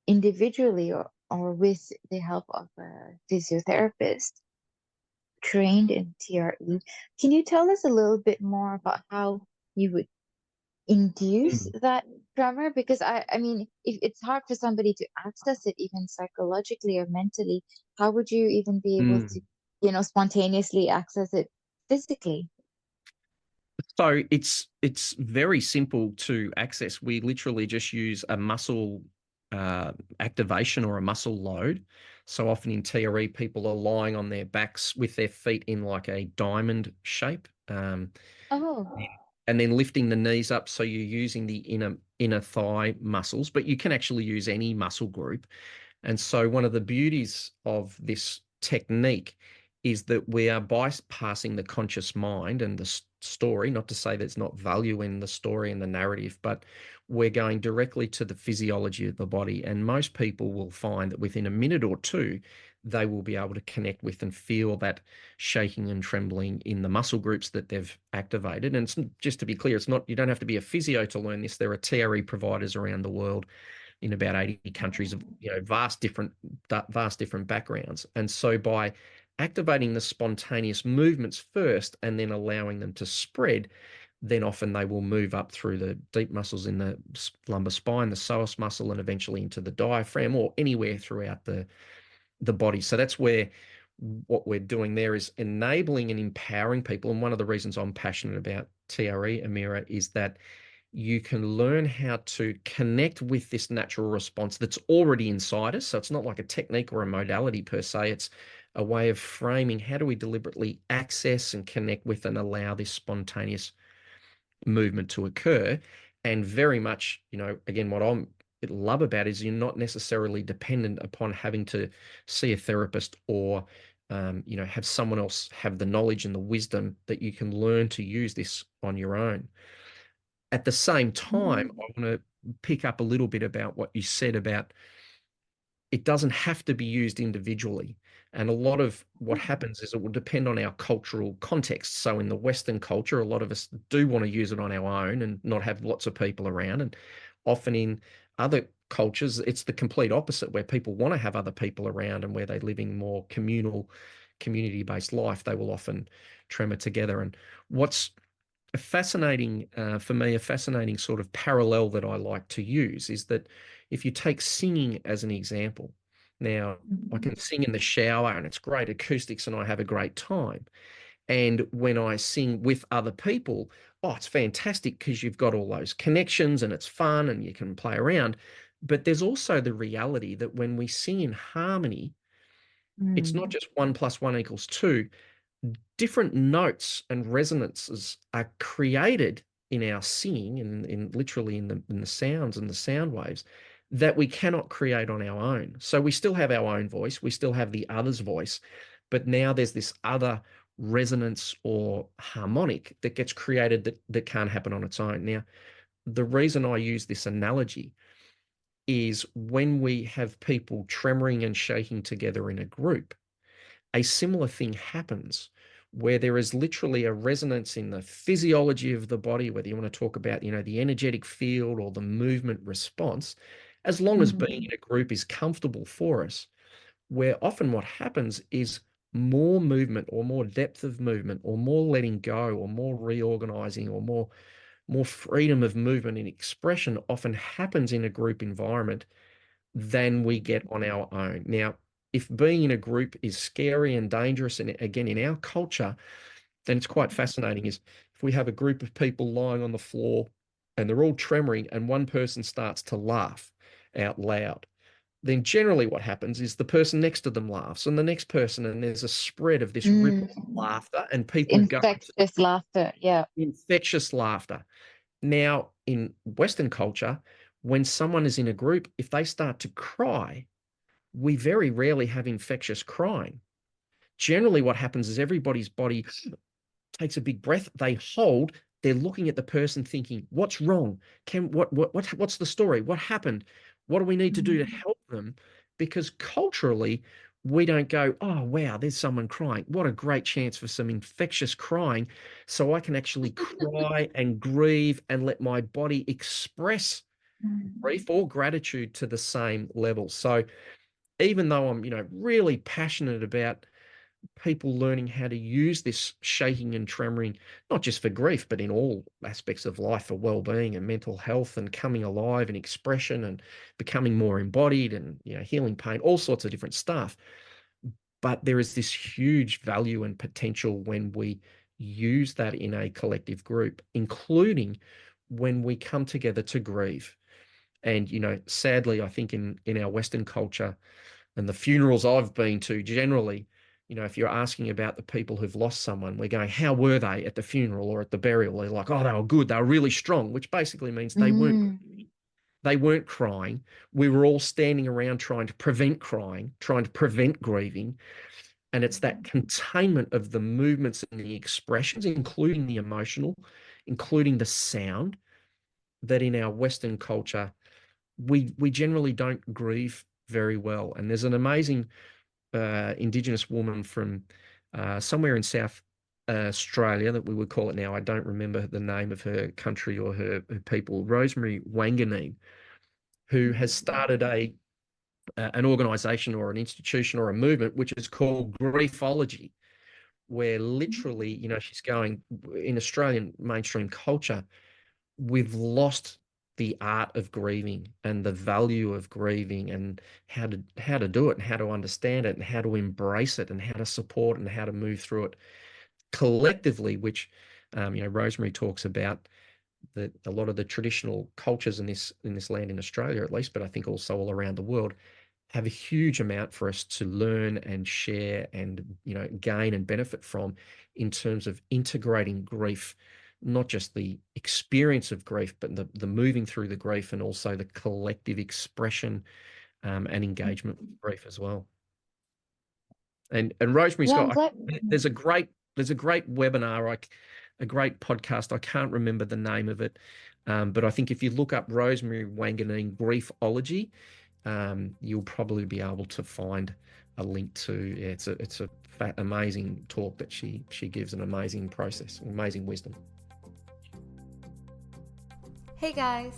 individually or with the help of a physiotherapist trained in TRE. Can you tell us a little bit more about how you would induce mm, that tremor? Because I mean, if it's hard for somebody to access it, even psychologically or mentally, how would you even be able to, mm. spontaneously access it physically? So it's very simple to access. We literally just use a muscle activation or a muscle load. So often in TRE, people are lying on their backs with their feet in like a diamond shape, Oh, and then lifting the knees up. So you're using the inner thigh muscles, but you can actually use any muscle group. And so one of the beauties of this technique is that we are bypassing the conscious mind and the story, not to say there's not value in the story and the narrative, but we're going directly to the physiology of the body. And most people will find that within a minute or two, they will be able to connect with and feel that shaking and trembling in the muscle groups that they've activated. And it's, just to be clear, it's not, you don't have to be a physio to learn this. There are TRE providers around the world in about 80 countries of vast different backgrounds. And so by activating the spontaneous movements first and then allowing them to spread, then often they will move up through the deep muscles in the lumbar spine, the psoas muscle, and eventually into the diaphragm or anywhere throughout the body. So that's where what we're doing there is enabling and empowering people. And one of the reasons I'm passionate about TRE, Amira, is that you can learn how to connect with this natural response that's already inside us. So it's not like a technique or a modality per se. It's a way of framing how do we deliberately access and connect with and allow this spontaneous movement to occur. And very much, again, what I love about it is you're not necessarily dependent upon having to see a therapist or have someone else have the knowledge and the wisdom that you can learn to use this on your own. At the same time, I want to pick up a little bit about what you said about it doesn't have to be used individually. And a lot of what happens is it will depend on our cultural context. So in the Western culture, a lot of us do want to use it on our own and not have lots of people around. And often in other cultures, it's the complete opposite, where people want to have other people around and where they're living more communal, community-based life, they will often tremor together. And what's for me, a fascinating sort of parallel that I like to use is that if you take singing as an example, now I can sing in the shower and it's great acoustics and I have a great time. And when I sing with other people, oh, it's fantastic because you've got all those connections and it's fun and you can play around. But there's also the reality that when we sing in harmony, it's not just 1 + 1 = 2. Different notes and resonances are created in our singing and in literally in the sounds and the sound waves that we cannot create on our own. So we still have our own voice, we still have the other's voice, but now there's this other resonance or harmonic that gets created that can't happen on its own. Now, the reason I use this analogy is when we have people tremoring and shaking together in a group, a similar thing happens where there is literally a resonance in the physiology of the body, whether you want to talk about, the energetic field or the movement response, as long as being in a group is comfortable for us, where often what happens is more movement or more depth of movement or more letting go or more reorganizing or more freedom of movement and expression often happens in a group environment than we get on our own. Now, if being in a group is scary and dangerous, and again, in our culture, then it's quite fascinating is if we have a group of people lying on the floor and they're all tremoring and one person starts to laugh out loud, then generally what happens is the person next to them laughs and the next person, and there's a spread of this ripple of laughter and people go into Infectious laughter. Yeah. infectious laughter. Now, in Western culture, when someone is in a group, if they start to cry, we very rarely have infectious crying. Generally, what happens is everybody's body takes a big breath, they hold, they're looking at the person thinking, what's wrong? What's the story? What happened? What do we need to do to help them? Because culturally, we don't go, oh, wow, there's someone crying. What a great chance for some infectious crying. So I can actually cry and grieve and let my body express grief or gratitude to the same level. So even though I'm, really passionate about people learning how to use this shaking and tremoring, not just for grief, but in all aspects of life for well-being and mental health and coming alive and expression and becoming more embodied and, healing pain, all sorts of different stuff. But there is this huge value and potential when we use that in a collective group, including when we come together to grieve. And, sadly, I think in our Western culture, and the funerals I've been to generally, if you're asking about the people who've lost someone, we're going, how were they at the funeral or at the burial? They're like, oh, they were good. They were really strong, which basically means they weren't crying. We were all standing around trying to prevent crying, trying to prevent grieving. And it's that containment of the movements and the expressions, including the emotional, including the sound, that in our Western culture, we generally don't grieve very well. And there's an amazing Indigenous woman from somewhere in South Australia that we would call it now. I don't remember the name of her country or her people, Rosemary Wanganeen, who has started an organization or an institution or a movement which is called griefology, where literally, you know, she's going, in Australian mainstream culture, we've lost the art of grieving and the value of grieving and how to do it and how to understand it and how to embrace it and how to support and how to move through it collectively, which you know, Rosemary talks about that a lot of the traditional cultures in this land in Australia, at least, but I think also all around the world, have a huge amount for us to learn and share and, you know, gain and benefit from in terms of integrating grief, not just the experience of grief, but the moving through the grief and also the collective expression and engagement with grief as well. And Rosemary's Yeah, I'm got, glad. there's a great webinar, a great podcast. I can't remember the name of it, but I think if you look up Rosemary Wanganeen Griefology, you'll probably be able to find a link to. Yeah, it's a amazing talk that she gives, an amazing process, amazing wisdom. Hey guys,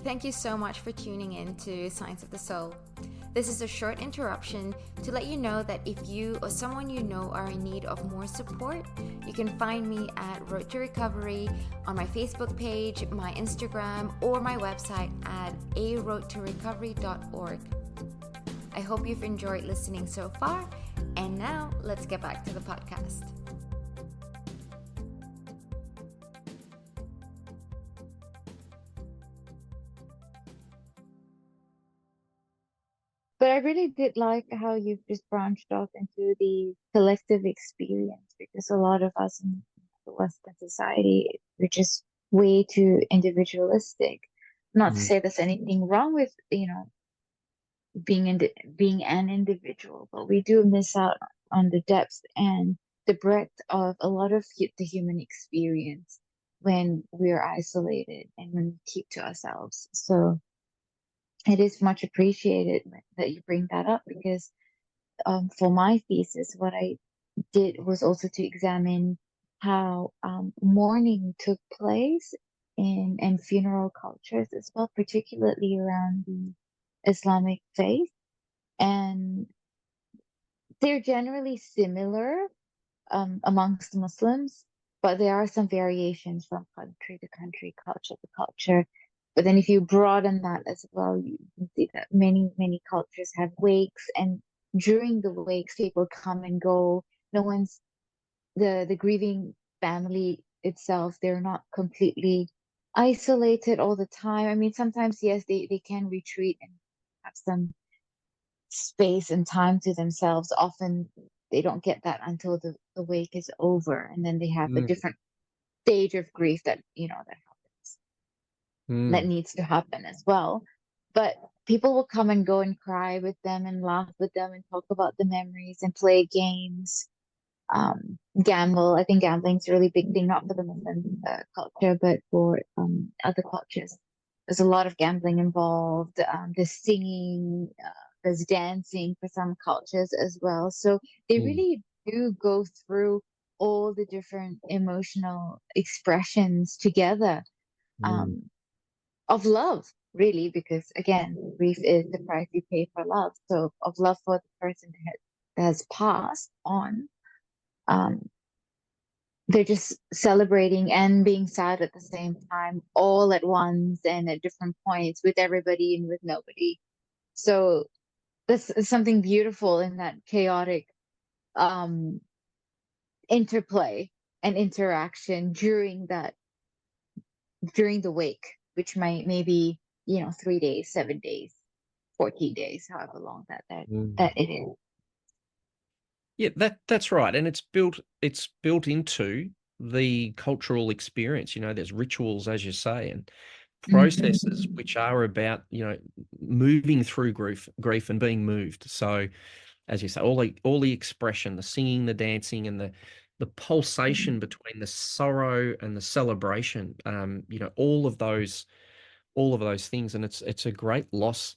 thank you so much for tuning in to Science of the Soul. This is a short interruption to let you know that if you or someone you know are in need of more support, you can find me at Road to Recovery on my Facebook page, my Instagram, or my website at aroadtorecovery.org. I hope you've enjoyed listening so far, and now let's get back to the podcast. But I really did like how you've just branched off into the collective experience, because a lot of us in the Western society, we're just way too individualistic. Not to say there's anything wrong with, you know, being an individual, but we do miss out on the depth and the breadth of a lot of the human experience when we're isolated and when we keep to ourselves. So it is much appreciated that you bring that up, because for my thesis, what I did was also to examine how mourning took place in funeral cultures as well, particularly around the Islamic faith. And they're generally similar amongst Muslims, but there are some variations from country to country, culture to culture. But then if you broaden that as well, you can see that many cultures have wakes, and during the wakes, people come and go. No one's the grieving family itself, they're not completely isolated all the time. I mean, sometimes, yes, they can retreat and have some space and time to themselves. Often they don't get that until the wake is over, and then they have a different stage of grief that, you know, that happens, that needs to happen as well. But people will come and go and cry with them and laugh with them and talk about the memories and play games, gamble. I think gambling's a really big thing, not for the Muslim culture, but for other cultures. There's a lot of gambling involved. There's singing, there's dancing for some cultures as well. So they really do go through all the different emotional expressions together, of love, really, because again, grief is the price you pay for love. So of love for the person that has passed on. They're just celebrating and being sad at the same time, all at once and at different points, with everybody and with nobody. So that's something beautiful in that chaotic um interplay and interaction during the wake, which might maybe, you know, 3 days, 7 days, 14 days, however long that it is. Yeah, that's right. And it's built into the cultural experience. You know, there's rituals, as you say, and processes which are about, you know, moving through grief and being moved. So, as you say, all the expression, the singing, the dancing, and the pulsation between the sorrow and the celebration. You know, all of those things, and it's a great loss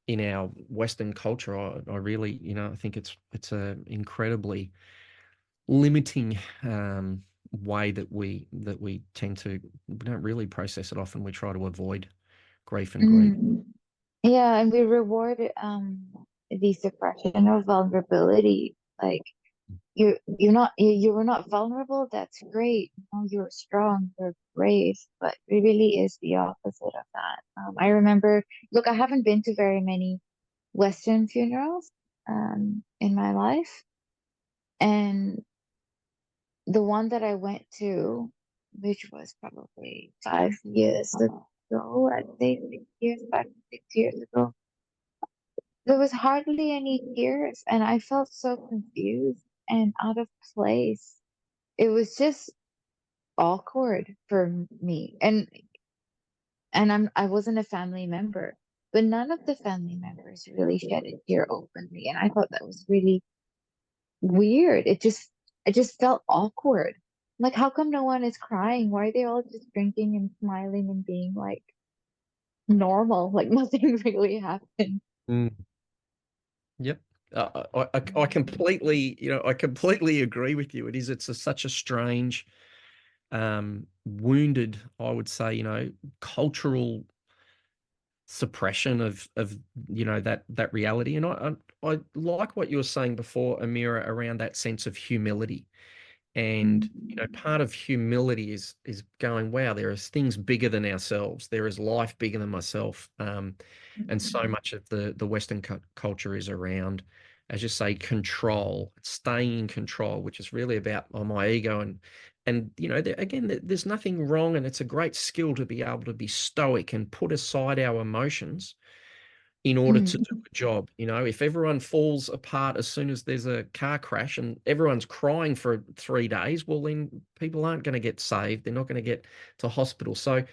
in our Western culture. I really, you know, I think it's a incredibly limiting way that we tend to, we don't really process it often. We try to avoid grief and grief. Yeah, and we reward the suppression of vulnerability. Like, you were not vulnerable. That's great. You know, you're strong, you're brave, but it really is the opposite of that. I remember, look, I haven't been to very many Western funerals in my life, and the one that I went to, which was probably 5 years ago, I'd say 6 years, 5 to 6 years ago, there was hardly any tears, and I felt so confused and out of place. It was just awkward for me, and I wasn't a family member, but none of the family members really shed a tear openly, and I thought that was really weird. It just felt awkward. Like, how come no one is crying? Why are they all just drinking and smiling and being like normal, like nothing really happened? Mm. Yep. I completely, I completely agree with you. Such a strange, wounded, I would say, cultural suppression of that reality. And I like what you were saying before, Amira, around that sense of humility. And part of humility is going, wow, there is things bigger than ourselves. There is life bigger than myself. And so much of the Western culture is around, as you say, control, staying in control, which is really about my ego. And again, there's nothing wrong, and it's a great skill to be able to be stoic and put aside our emotions in order to do Mm, a job. If everyone falls apart as soon as there's a car crash and everyone's crying for 3 days, well, then people aren't going to get saved. They're not going to get to hospital. So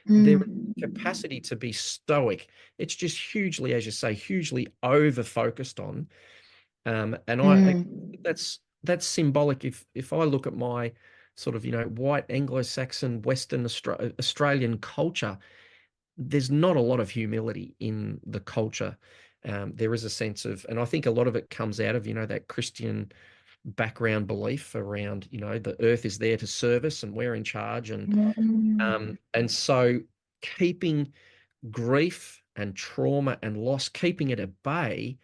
there is mm, capacity to be stoic. It's just hugely, as you say, hugely over focused on. And mm, that's symbolic. If I look at my sort of, white Anglo-Saxon Western Australian culture, there's not a lot of humility in the culture. There is a sense of, and I think a lot of it comes out of, that Christian background belief around, the earth is there to serve us and we're in charge. And so keeping grief and trauma and loss, keeping it at bay,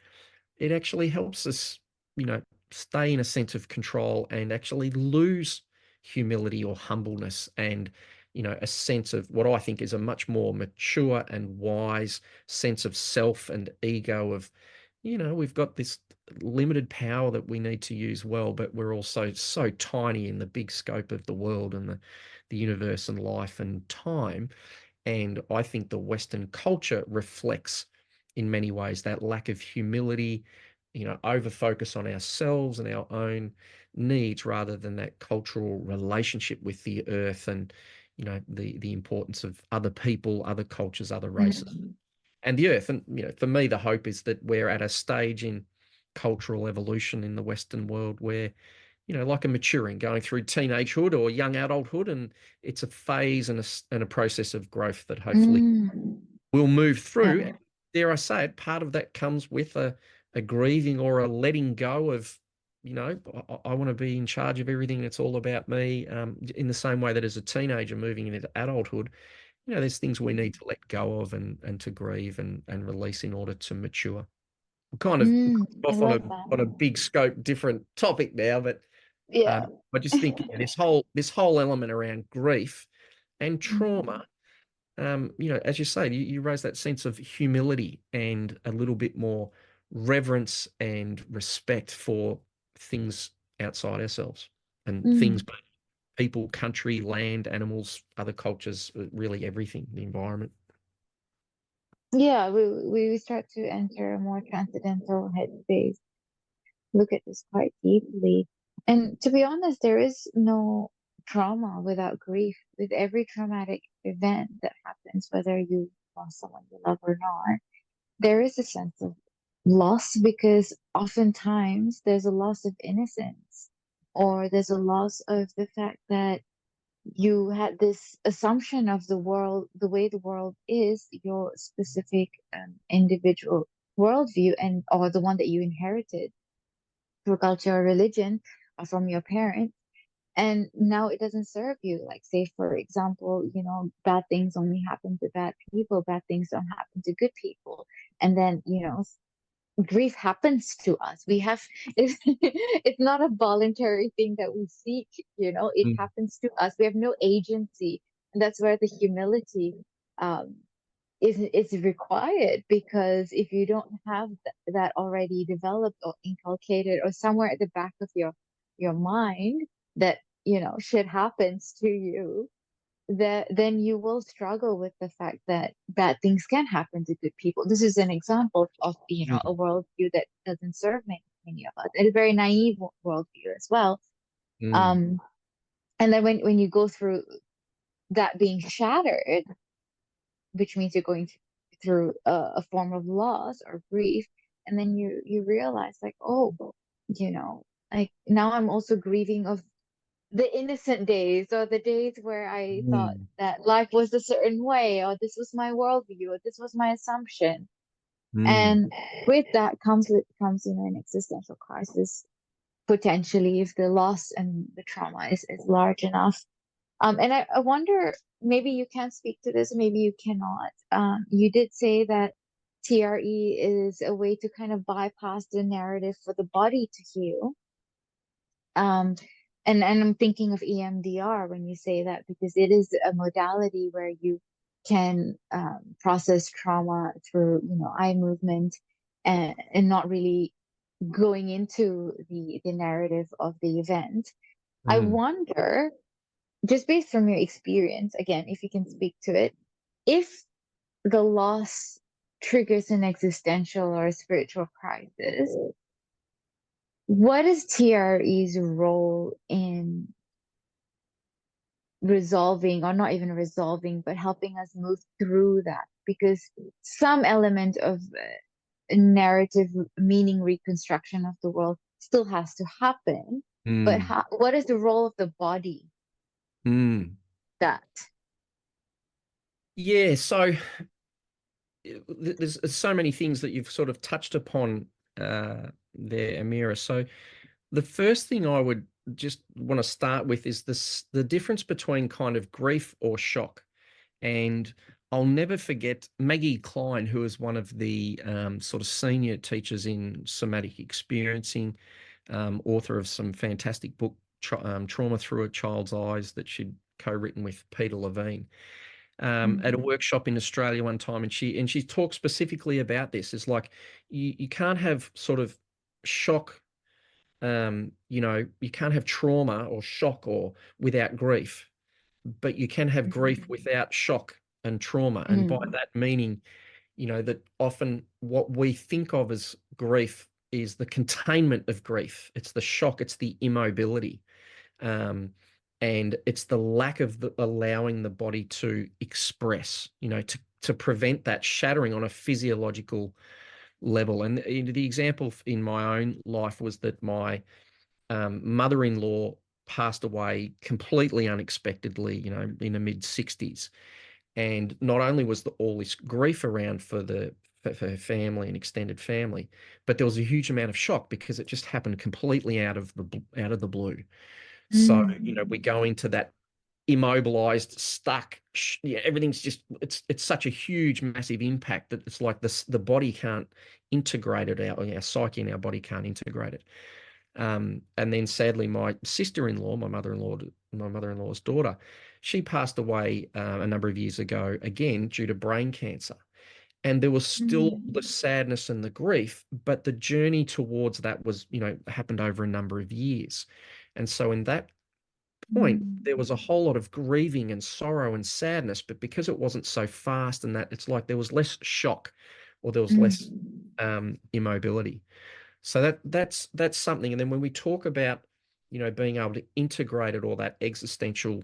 it actually helps us, you know, stay in a sense of control and actually lose humility or humbleness and, a sense of what I think is a much more mature and wise sense of self and ego of, we've got this limited power that we need to use well, but we're also so tiny in the big scope of the world and the universe and life and time. And I think the Western culture reflects in many ways that lack of humility, over focus on ourselves and our own needs rather than that cultural relationship with the earth and, the importance of other people, other cultures, other races mm, and the earth. And, for me, the hope is that we're at a stage in cultural evolution in the Western world where, like a maturing, going through teenagehood or young adulthood, and it's a phase and a process of growth that hopefully mm. we'll move through. Yeah. And dare I say it, part of that comes with a grieving or a letting go of, I want to be in charge of everything. It's all about me. In the same way that as a teenager moving into adulthood, there's things we need to let go of and to grieve and release in order to mature. I'm kind of I off on a love that. on a big scope, different topic now, but Yeah. I just think this whole element around grief and Mm, trauma, as you say, you raise that sense of humility and a little bit more reverence and respect for things outside ourselves and things, mm. people, country, land, animals, other cultures, really everything, the environment. Yeah, we start to enter a more transcendental headspace, look at this quite deeply. And to be honest, there is no trauma without grief. With every traumatic event that happens, whether you lost someone you love or not, there is a sense of loss because oftentimes there's a loss of innocence, or there's a loss of the fact that you had this assumption of the world, the way the world is, your specific individual worldview, and or the one that you inherited through culture or religion or from your parents. And now it doesn't serve you. Like, say, for example, bad things only happen to bad people, bad things don't happen to good people. And then, grief happens to us. We have it's not a voluntary thing that we seek, it Mm. happens to us. We have no agency. And that's where the humility um is required, because if you don't have that already developed or inculcated or somewhere at the back of your mind, that shit happens to you, that then you will struggle with the fact that bad things can happen to good people. This is an example of Mm. a worldview that doesn't serve many of us, and a very naive worldview as well. Mm. um and then when you go through that being shattered, which means you're going through a form of loss or grief, and then you realize, like, oh, you know like, now I'm also grieving of the innocent days, or the days where I thought Mm. that life was a certain way, or this was my worldview, or this was my assumption. Mm. And with that comes an existential crisis, potentially, if the loss and the trauma is large enough. And I wonder, maybe you can speak to this, maybe you cannot. You did say that TRE is a way to kind of bypass the narrative for the body to heal. Um, and I'm thinking of EMDR when you say that, because it is a modality where you can process trauma through, eye movement, and not really going into the narrative of the event. I Mm. wonder, just based from your experience, again, if you can speak to it, if the loss triggers an existential or a spiritual crisis, what is TRE's role in resolving, or not even resolving, but helping us move through that? Because some element of narrative meaning reconstruction of the world still has to happen. But Mm. what is the role of the body, Mm. that? Yeah, so there's so many things that you've sort of touched upon there, Amira. So the first thing I would just want to start with is the difference between kind of grief or shock. And I'll never forget Maggie Klein, who is one of the sort of senior teachers in somatic experiencing, author of some fantastic book, Trauma Through a Child's Eyes, that she'd co-written with Peter Levine, at a Mm, workshop in Australia one time, and she talked specifically about this. It's like you can't have sort of shock, you can't have trauma or shock or without grief, but you can have grief mm, without shock and trauma. And by mm, that meaning, that often what we think of as grief is the containment of grief. It's the shock, it's the immobility. Um, and it's the lack of allowing the body to express, to prevent that shattering on a physiological level. And the example in my own life was that my mother-in-law passed away completely unexpectedly, in the mid 60s. And not only was all this grief around for her family and extended family, but there was a huge amount of shock because it just happened completely out of the blue. So, we mm, go into that immobilized, stuck. Yeah, everything's just it's such a huge, massive impact that it's like the body can't integrate it out. Our psyche and our body can't integrate it. And then sadly, my sister-in-law, my mother-in-law's daughter, she passed away a number of years ago, again due to brain cancer. And there was still the mm, sadness and the grief, but the journey towards that was, happened over a number of years. And so in that point, mm, there was a whole lot of grieving and sorrow and sadness, but because it wasn't so fast and that, it's like there was less shock, or there was less mm, immobility. So that's something. And then when we talk about, being able to integrate it, or that existential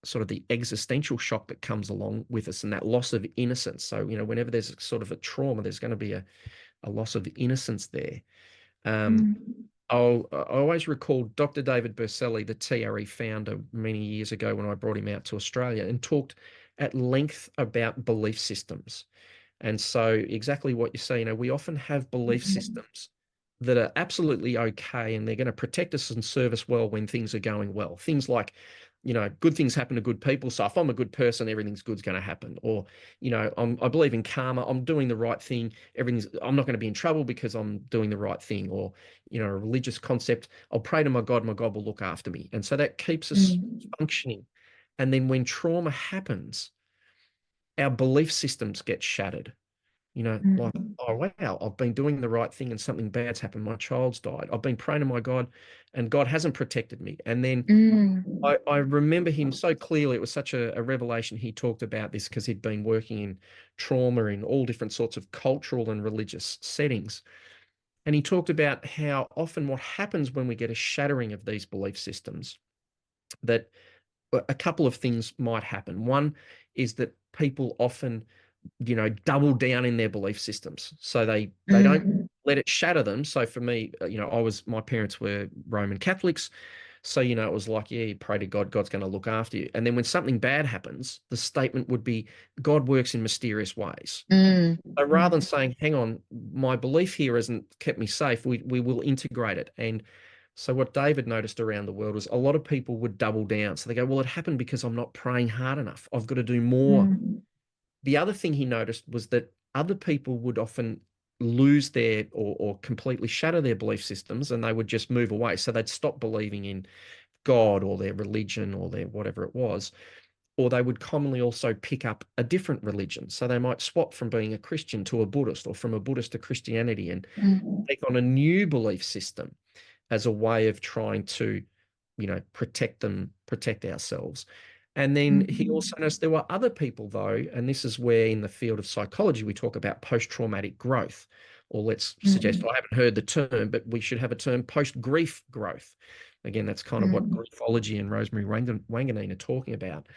sort of the existential shock that comes along with us, and that loss of innocence. So, whenever there's sort of a trauma, there's going to be a loss of innocence there. Um, mm, I always recall Dr. David Berselli, the TRE founder, many years ago when I brought him out to Australia, and talked at length about belief systems. And so exactly what you say, we often have belief mm, systems that are absolutely okay, and they're going to protect us and serve us well when things are going well. Things like good things happen to good people. So if I'm a good person, everything's good's going to happen. Or, I believe in karma. I'm doing the right thing. I'm not going to be in trouble because I'm doing the right thing. Or, a religious concept. I'll pray to my God will look after me. And so that keeps us functioning. And then when trauma happens, our belief systems get shattered. Like, oh, wow, I've been doing the right thing and something bad's happened. My child's died. I've been praying to my God and God hasn't protected me. And then I remember him so clearly. It was such a revelation. He talked about this because he'd been working in trauma in all different sorts of cultural and religious settings. And he talked about how often what happens when we get a shattering of these belief systems, that a couple of things might happen. One is that people often double down in their belief systems. So they don't let it shatter them. So for me, my parents were Roman Catholics. So, it was like, yeah, you pray to God, God's going to look after you. And then when something bad happens, the statement would be, God works in mysterious ways. So rather than saying, hang on, my belief here hasn't kept me safe, we will integrate it. And so what David noticed around the world was a lot of people would double down. So they go, well, it happened because I'm not praying hard enough. I've got to do more. The other thing he noticed was that other people would often lose their or completely shatter their belief systems and they would just move away. So they'd stop believing in God or their religion or their whatever it was, or they would commonly also pick up a different religion. So they might swap from being a Christian to a Buddhist or from a Buddhist to Christianity and take on a new belief system as a way of trying to, protect ourselves. And then he also noticed there were other people, though, and this is where in the field of psychology we talk about post-traumatic growth, or let's suggest, I haven't heard the term, but we should have a term post-grief growth. Again, that's kind of what griefology and Rosemary Wanganeen are talking about,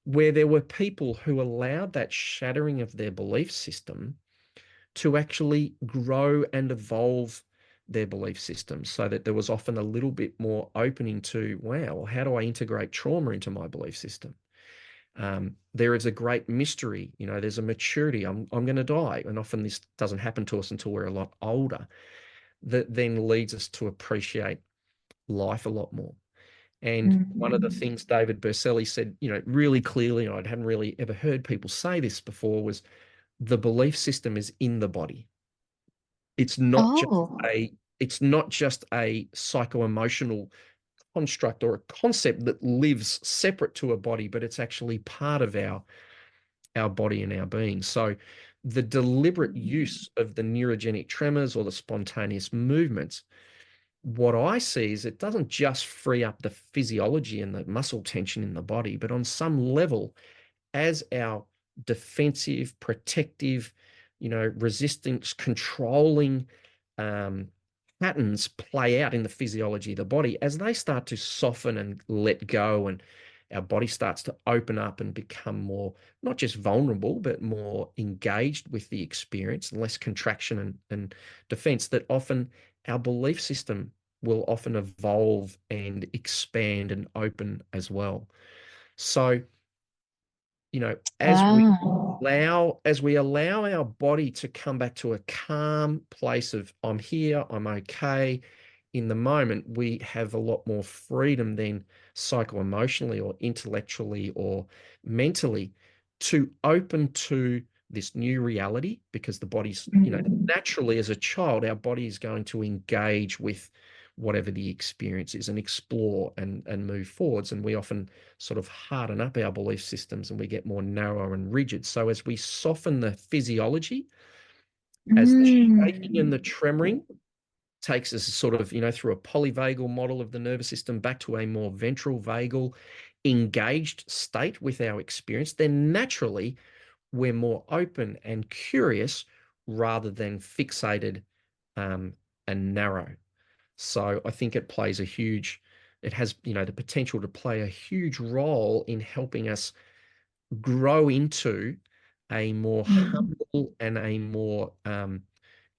where there were people who allowed that shattering of their belief system to actually grow and evolve their belief system, so that there was often a little bit more opening to, wow, how do I integrate trauma into my belief system? There is a great mystery, there's a maturity. I'm going to die. And often this doesn't happen to us until we're a lot older. That then leads us to appreciate life a lot more. And one of the things David Berceli said, really clearly, and I hadn't really ever heard people say this before, was the belief system is in the body. It's not just Oh. a psycho-emotional construct or a concept that lives separate to a body, but it's actually part of our body and our being. So the deliberate use of the neurogenic tremors or the spontaneous movements, what I see is it doesn't just free up the physiology and the muscle tension in the body, but on some level, as our defensive, protective, resistance, controlling patterns play out in the physiology of the body, as they start to soften and let go, and our body starts to open up and become more, not just vulnerable, but more engaged with the experience, and less contraction and defense, that often our belief system will often evolve and expand and open as well. So, as Ah. we allow our body to come back to a calm place of, I'm here, I'm okay in the moment, we have a lot more freedom than psycho-emotionally or intellectually or mentally to open to this new reality, because the body's, naturally as a child, our body is going to engage with whatever the experience is and explore and move forwards. And we often sort of harden up our belief systems and we get more narrow and rigid. So as we soften the physiology, as the shaking and the tremoring takes us sort of, through a polyvagal model of the nervous system back to a more ventral vagal engaged state with our experience, then naturally we're more open and curious rather than fixated and narrow. So I think it has, the potential to play a huge role in helping us grow into a more humble and a more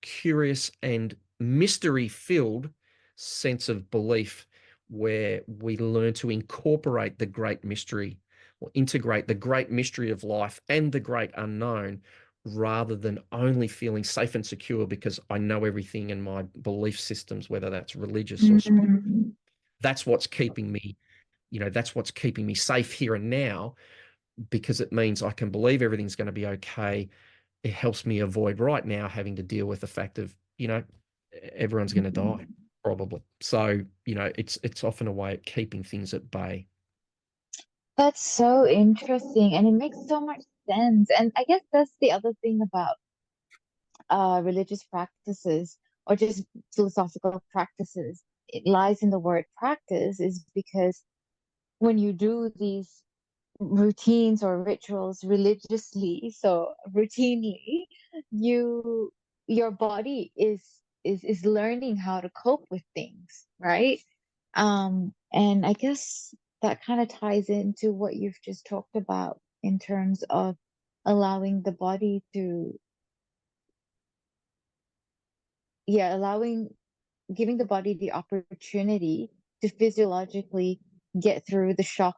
curious and mystery-filled sense of belief, where we learn to incorporate the great mystery or integrate the great mystery of life and the great unknown, rather than only feeling safe and secure because I know everything in my belief systems, whether that's religious or spiritual. That's what's keeping me that's what's keeping me safe here and now, because it means I can believe everything's going to be okay. It helps me avoid right now having to deal with the fact of, everyone's going to die probably. So, it's often a way of keeping things at bay. That's so interesting, and it makes so much sense. And I guess that's the other thing about religious practices or just philosophical practices. It lies in the word practice, is because when you do these routines or rituals religiously, so routinely, you your body is learning how to cope with things, right? And I guess that kind of ties into what you've just talked about in terms of allowing the body to, yeah, allowing giving the body the opportunity to physiologically get through the shock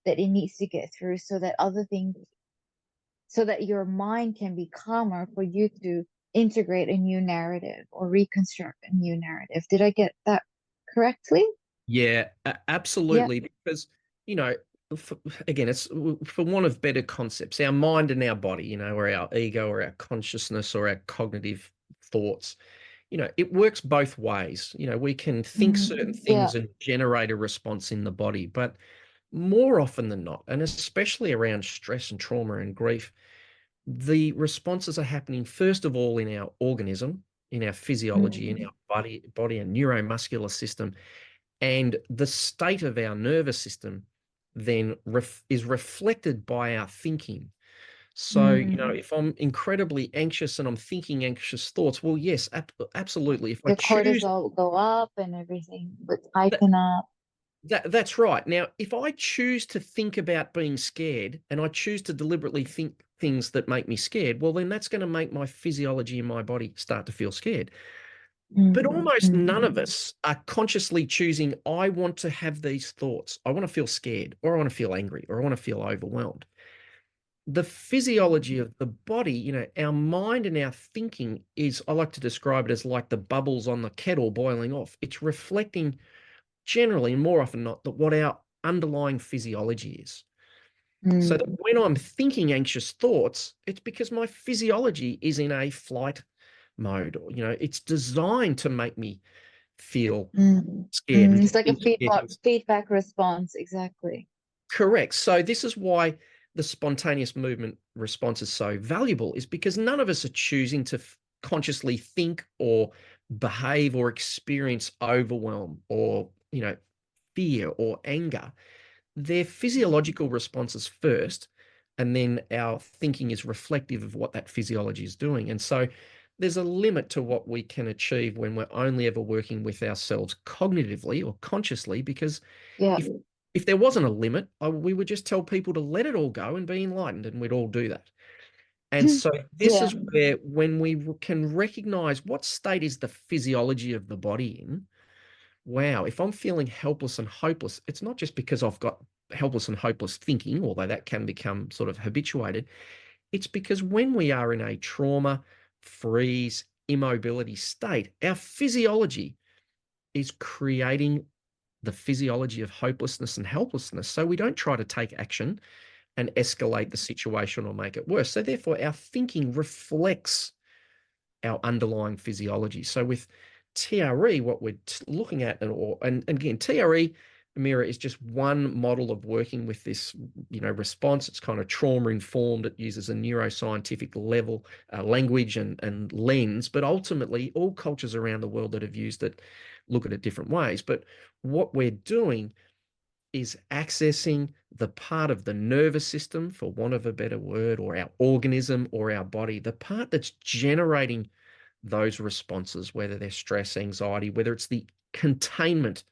that it needs to get through so that other things, so that your mind can be calmer for you to integrate a new narrative or reconstruct a new narrative. Did I get that correctly? Yeah, Yeah. absolutely. Because, you know, again, it's for want of better concepts, our mind and our body, or our ego or our consciousness or our cognitive thoughts, it works both ways. We can think certain Yeah. things and generate a response in the body, but more often than not, and especially around stress and trauma and grief, the responses are happening first of all in our organism, in our physiology, in Mm, our body and neuromuscular system, and the state of our nervous system then is reflected by our thinking. So, mm. if I'm incredibly anxious and I'm thinking anxious thoughts, well, yes, absolutely. If I Your choose cortisol will go up and everything would that, tighten up. that's right. Now, if I choose to think about being scared and I choose to deliberately think things that make me scared, well, then that's going to make my physiology in my body start to feel scared. But Mm, almost none of mm, us are consciously choosing, I want to have these thoughts. I want to feel scared, or I want to feel angry, or I want to feel overwhelmed. The physiology of the body, our mind and our thinking is, I like to describe it as like the bubbles on the kettle boiling off. It's reflecting generally, and more often not, that what our underlying physiology is. So that mm, when I'm thinking anxious thoughts, it's because my physiology is in a flight mode. Or, it's designed to make me feel mm, scared mm. and to It's like a think scared. feedback response, exactly. Correct. So this is why the spontaneous movement response is so valuable, is because none of us are choosing to consciously think or behave or experience overwhelm or, fear or anger. They're physiological responses first, and then our thinking is reflective of what that physiology is doing. And so there's a limit to what we can achieve when we're only ever working with ourselves cognitively or consciously, because Yeah. if if there wasn't a limit, we would just tell people to let it all go and be enlightened, and we'd all do that. And so this Yeah. is where, when we can recognize what state is the physiology of the body in, wow, if I'm feeling helpless and hopeless, it's not just because I've got helpless and hopeless thinking, although that can become sort of habituated. It's because when we are in a trauma, freeze, immobility state, our physiology is creating the physiology of hopelessness and helplessness. So we don't try to take action and escalate the situation or make it worse. So therefore, our thinking reflects our underlying physiology. So with TRE, what we're looking at, and again, TRE, Amira, is just one model of working with this, response. It's kind of trauma informed. It uses a neuroscientific level, language and lens, but ultimately all cultures around the world that have used it look at it different ways. But what we're doing is accessing the part of the nervous system, for want of a better word, or our organism or our body, the part that's generating those responses, whether they're stress, anxiety, whether it's the containment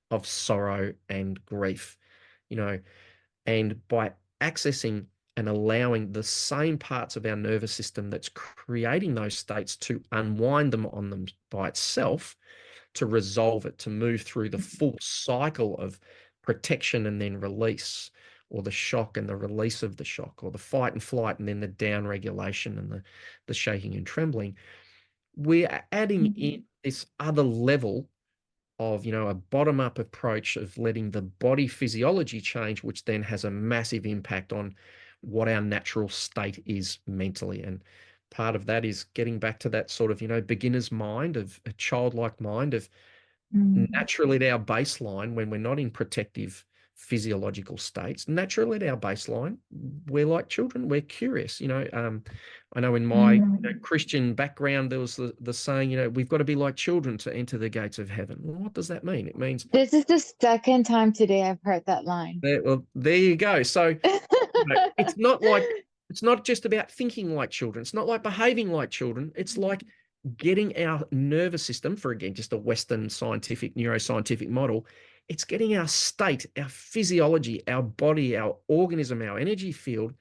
of sorrow and grief, you know, and by accessing and allowing the same parts of our nervous system that's creating those states to unwind them on them by itself, to resolve it, to move through the full cycle of protection and then release, or the shock and the release of the shock, or the fight and flight and then the down regulation and the shaking and trembling. We're adding in this other level of, a bottom-up approach of letting the body physiology change, which then has a massive impact on what our natural state is mentally. And part of that is getting back to that sort of, beginner's mind, of a childlike mind of Mm. naturally at our baseline, when we're not in protective physiological states, naturally at our baseline, we're like children, we're curious. I know in my Mm. Christian background, there was the saying, we've got to be like children to enter the gates of heaven. Well, what does that mean? It means This is the second time today I've heard that line. well, there you go. So, it's not just about thinking like children. It's not like behaving like children. It's like getting our nervous system, for again, just a Western scientific, neuroscientific model, it's getting our state, our physiology, our body, our organism, our energy field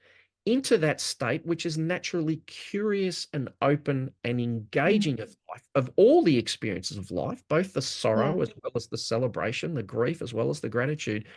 into that state, which is naturally curious and open and engaging of life, of all the experiences of life, both the Yeah. sorrow as well as the celebration, the grief as well as the gratitude,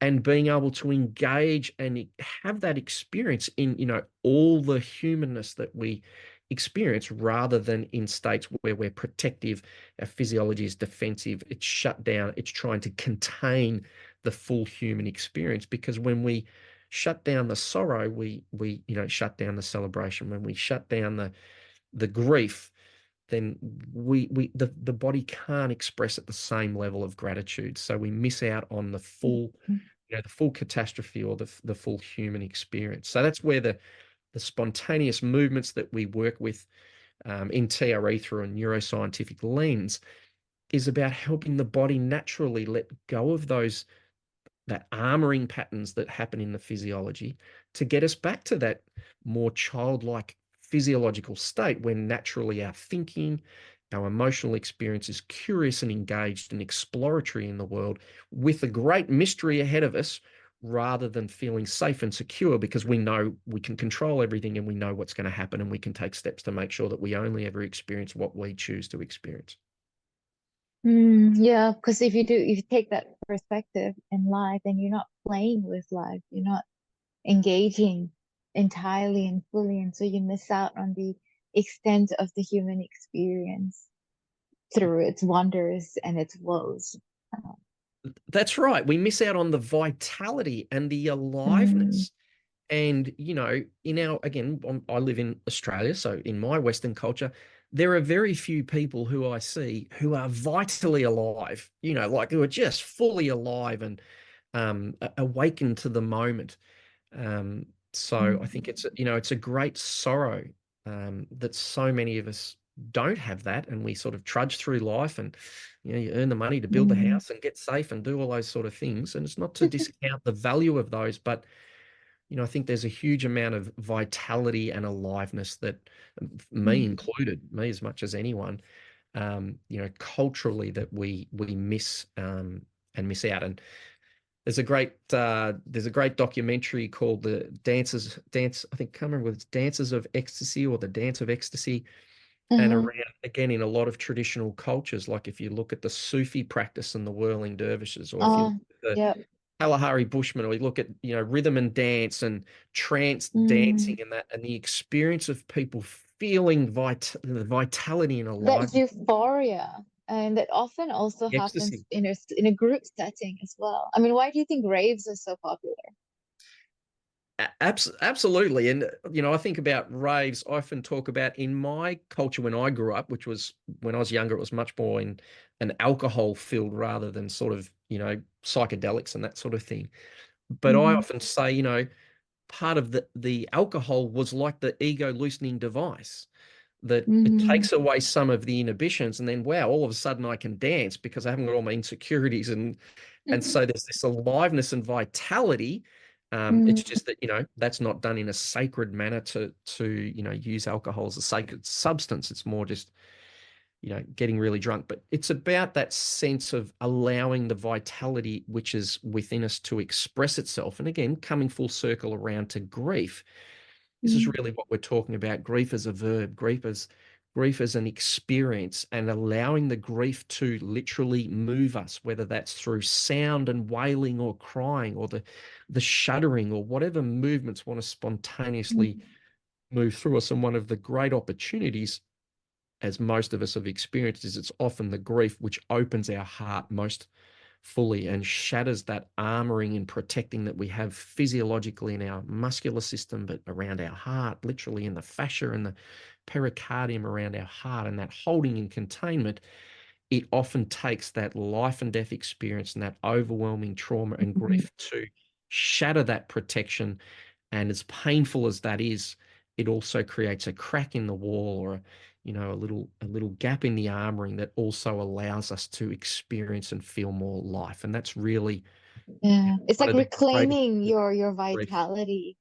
and being able to engage and have that experience in all the humanness that we experience, rather than in states where we're protective, our physiology is defensive, it's shut down, it's trying to contain the full human experience. Because when we shut down the sorrow, we shut down the celebration. When we shut down the grief, then the body can't express at the same level of gratitude. So we miss out on the full catastrophe, or the full human experience. So that's where the spontaneous movements that we work with in TRE through a neuroscientific lens is about helping the body naturally let go of that armoring patterns that happen in the physiology, to get us back to that more childlike physiological state, when naturally our thinking, our emotional experience is curious and engaged and exploratory in the world, with a great mystery ahead of us, rather than feeling safe and secure because we know we can control everything and we know what's going to happen, and we can take steps to make sure that we only ever experience what we choose to experience. Yeah, because if you take that perspective in life, then you're not playing with life, you're not engaging entirely and fully, and so you miss out on the extent of the human experience through its wonders and its woes. Uh, That's right. We miss out on the vitality and the mm, aliveness. And, again, I live in Australia, so in my Western culture, there are very few people who I see who are vitally alive, like who are just fully alive and awakened to the moment. So I think mm, it's a great sorrow that so many of us don't have that, and we sort of trudge through life, and you earn the money to build the mm, house and get safe and do all those sort of things. And it's not to discount the value of those, but I think there's a huge amount of vitality and aliveness that, me mm, included, me as much as anyone, culturally, that we miss and miss out. And there's a great documentary called the Dance. I think, I can't remember whether it's Dances of Ecstasy or the Dance of Ecstasy. And uh-huh. around, again, in a lot of traditional cultures, like if you look at the Sufi practice and the whirling dervishes, or if you look Oh, at the yeah. Kalahari Bushmen, or you look at rhythm and dance and trance dancing, Mm. and the experience of people feeling the vitality and That aliveness, euphoria, and that often also the happens ecstasy. in a group setting as well. I mean, why do you think raves are so popular? Absolutely. And, I think about raves, I often talk about in my culture when I grew up, which was when I was younger, it was much more in an alcohol filled rather than sort of, psychedelics and that sort of thing. But I Mm-hmm. often say, part of the alcohol was like the ego loosening device, that it Mm-hmm. takes away some of the inhibitions, and then, wow, all of a sudden I can dance because I haven't got all my insecurities. And so there's this aliveness and vitality. It's Mm-hmm. just that, that's not done in a sacred manner to use alcohol as a sacred substance. It's more just, getting really drunk. But it's about that sense of allowing the vitality which is within us to express itself. And again, coming full circle around to grief, this is really what we're talking about. Grief as a verb, grief as an experience, and allowing the grief to literally move us, whether that's through sound and wailing or crying, or the shuddering, or whatever movements want to spontaneously move through us. And one of the great opportunities as most of us have experienced, is it's often the grief which opens our heart most fully and shatters that armoring and protecting that we have physiologically in our muscular system, but around our heart, literally in the fascia and the pericardium around our heart, and that holding and containment. It often takes that life and death experience and that overwhelming trauma and Mhm. grief to shatter that protection. And as painful as that is, it also creates a crack in the wall, or a little gap in the armoring that also allows us to experience and feel more life. And that's really Yeah, it's one like of the greatest reclaiming your grief. vitality,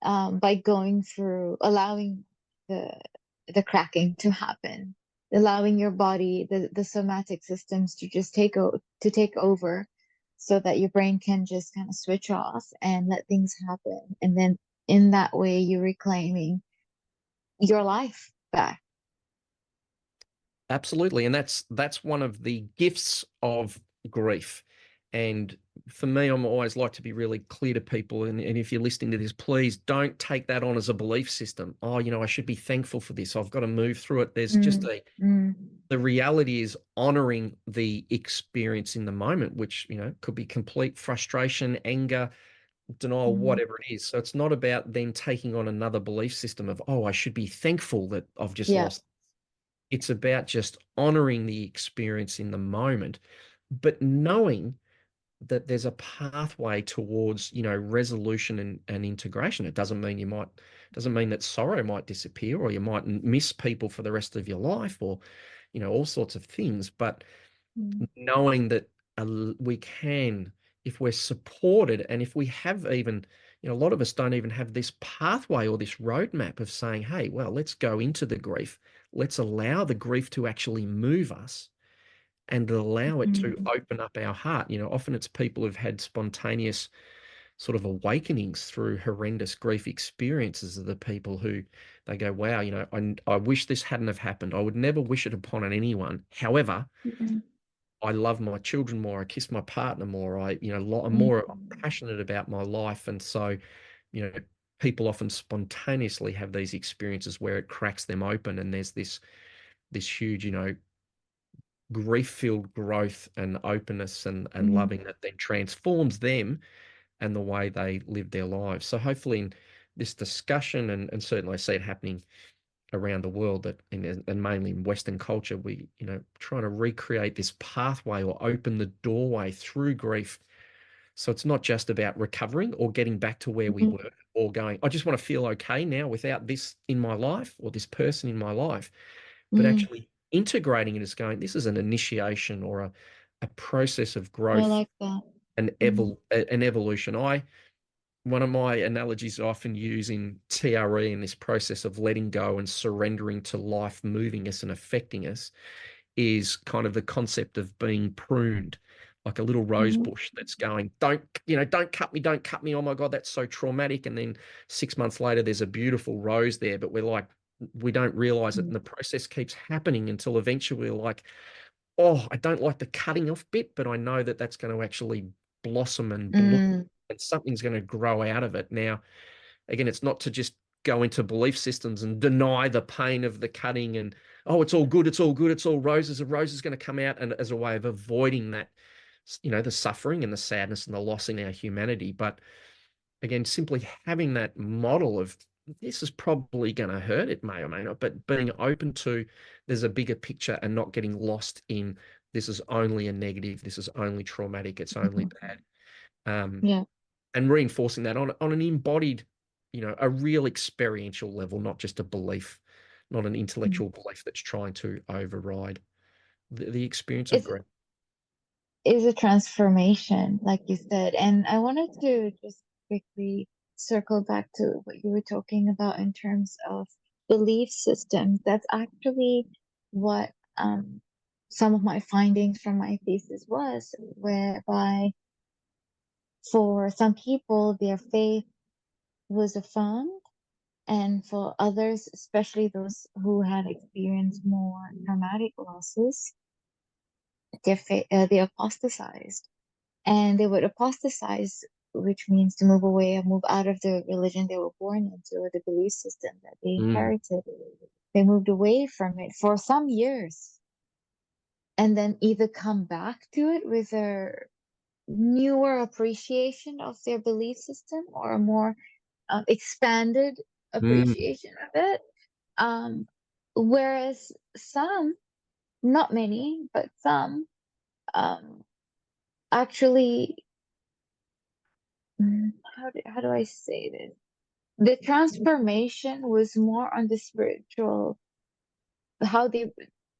by going through, allowing the cracking to happen, allowing your body, the somatic systems to just take over, so that your brain can just kind of switch off and let things happen. And then in that way, you're reclaiming your life back. Absolutely. And that's one of the gifts of grief. And for me, I'm always like to be really clear to people. And if you're listening to this, please don't take that on as a belief system. Oh, I should be thankful for this. I've got to move through it. There's just Mm, mm, the reality is honoring the experience in the moment, which, could be complete frustration, anger, denial, mm. whatever it is. So it's not about then taking on another belief system of, oh, I should be thankful that I've just Yeah. lost. It's about just honoring the experience in the moment, but knowing that there's a pathway towards, resolution and integration. It doesn't mean that sorrow might disappear, or you might miss people for the rest of your life, or, all sorts of things. But Mm, knowing that we can, if we're supported, and if we have even, a lot of us don't even have this pathway or this roadmap of saying, hey, well, let's go into the grief. Let's allow the grief to actually move us and allow it to mm, open up our heart. Often it's people who've had spontaneous sort of awakenings through horrendous grief experiences are the people who they go, wow, I wish this hadn't have happened. I would never wish it upon anyone. However, mm, I love my children more. I kiss my partner more. I'm mm, more passionate about my life. And so, you know, people often spontaneously have these experiences where it cracks them open, and there's this huge, grief-filled growth and openness and mm, loving that then transforms them and the way they live their lives. So hopefully in this discussion, and certainly I see it happening around the world, that and mainly in Western culture, we, trying to recreate this pathway or open the doorway through grief. So it's not just about recovering or getting back to where we mm, were, or going, I just want to feel okay now without this in my life or this person in my life, but mm. actually integrating it as going, this is an initiation or a process of I growth like that. and Mm, an evolution. One of my analogies I often use in TRE, in this process of letting go and surrendering to life moving us and affecting us, is kind of the concept of being pruned, like a little rose mhm, bush that's going, don't cut me, don't cut me. Oh my God, that's so traumatic. And then 6 months later, there's a beautiful rose there, but we're like, we don't realize it. mm, And the process keeps happening until eventually we're like, oh, I don't like the cutting off bit, but I know that that's going to actually blossom and bloom, mm, and something's going to grow out of it. Now, again, it's not to just go into belief systems and deny the pain of the cutting and, oh, it's all good, it's all good, it's all roses, a rose is going to come out, and as a way of avoiding that, the suffering and the sadness and the loss in our humanity. But again, simply having that model of, this is probably going to hurt, it may or may not, but being open to, there's a bigger picture, and not getting lost in, this is only a negative, this is only traumatic, it's only mhm. bad. Um, Yeah. and reinforcing that on an embodied, a real experiential level, not just a belief, not an Mm. intellectual belief that's trying to override the experience of It's grief. is a transformation, like you said. And I wanted to just quickly circle back to what you were talking about in terms of belief systems. That's actually what some of my findings from my thesis was, whereby for some people, their faith was affirmed, and for others, especially those who had experienced more traumatic losses, they apostatized. And they would apostatize, which means to move away or move out of the religion they were born into, or the belief system that they Mm, inherited. they moved away from it for some years, and then either come back to it with a newer appreciation of their belief system or a more expanded Mm, appreciation of it. Whereas some, not many, but some, um, actually, how do I say this? The transformation was more on the spiritual, how they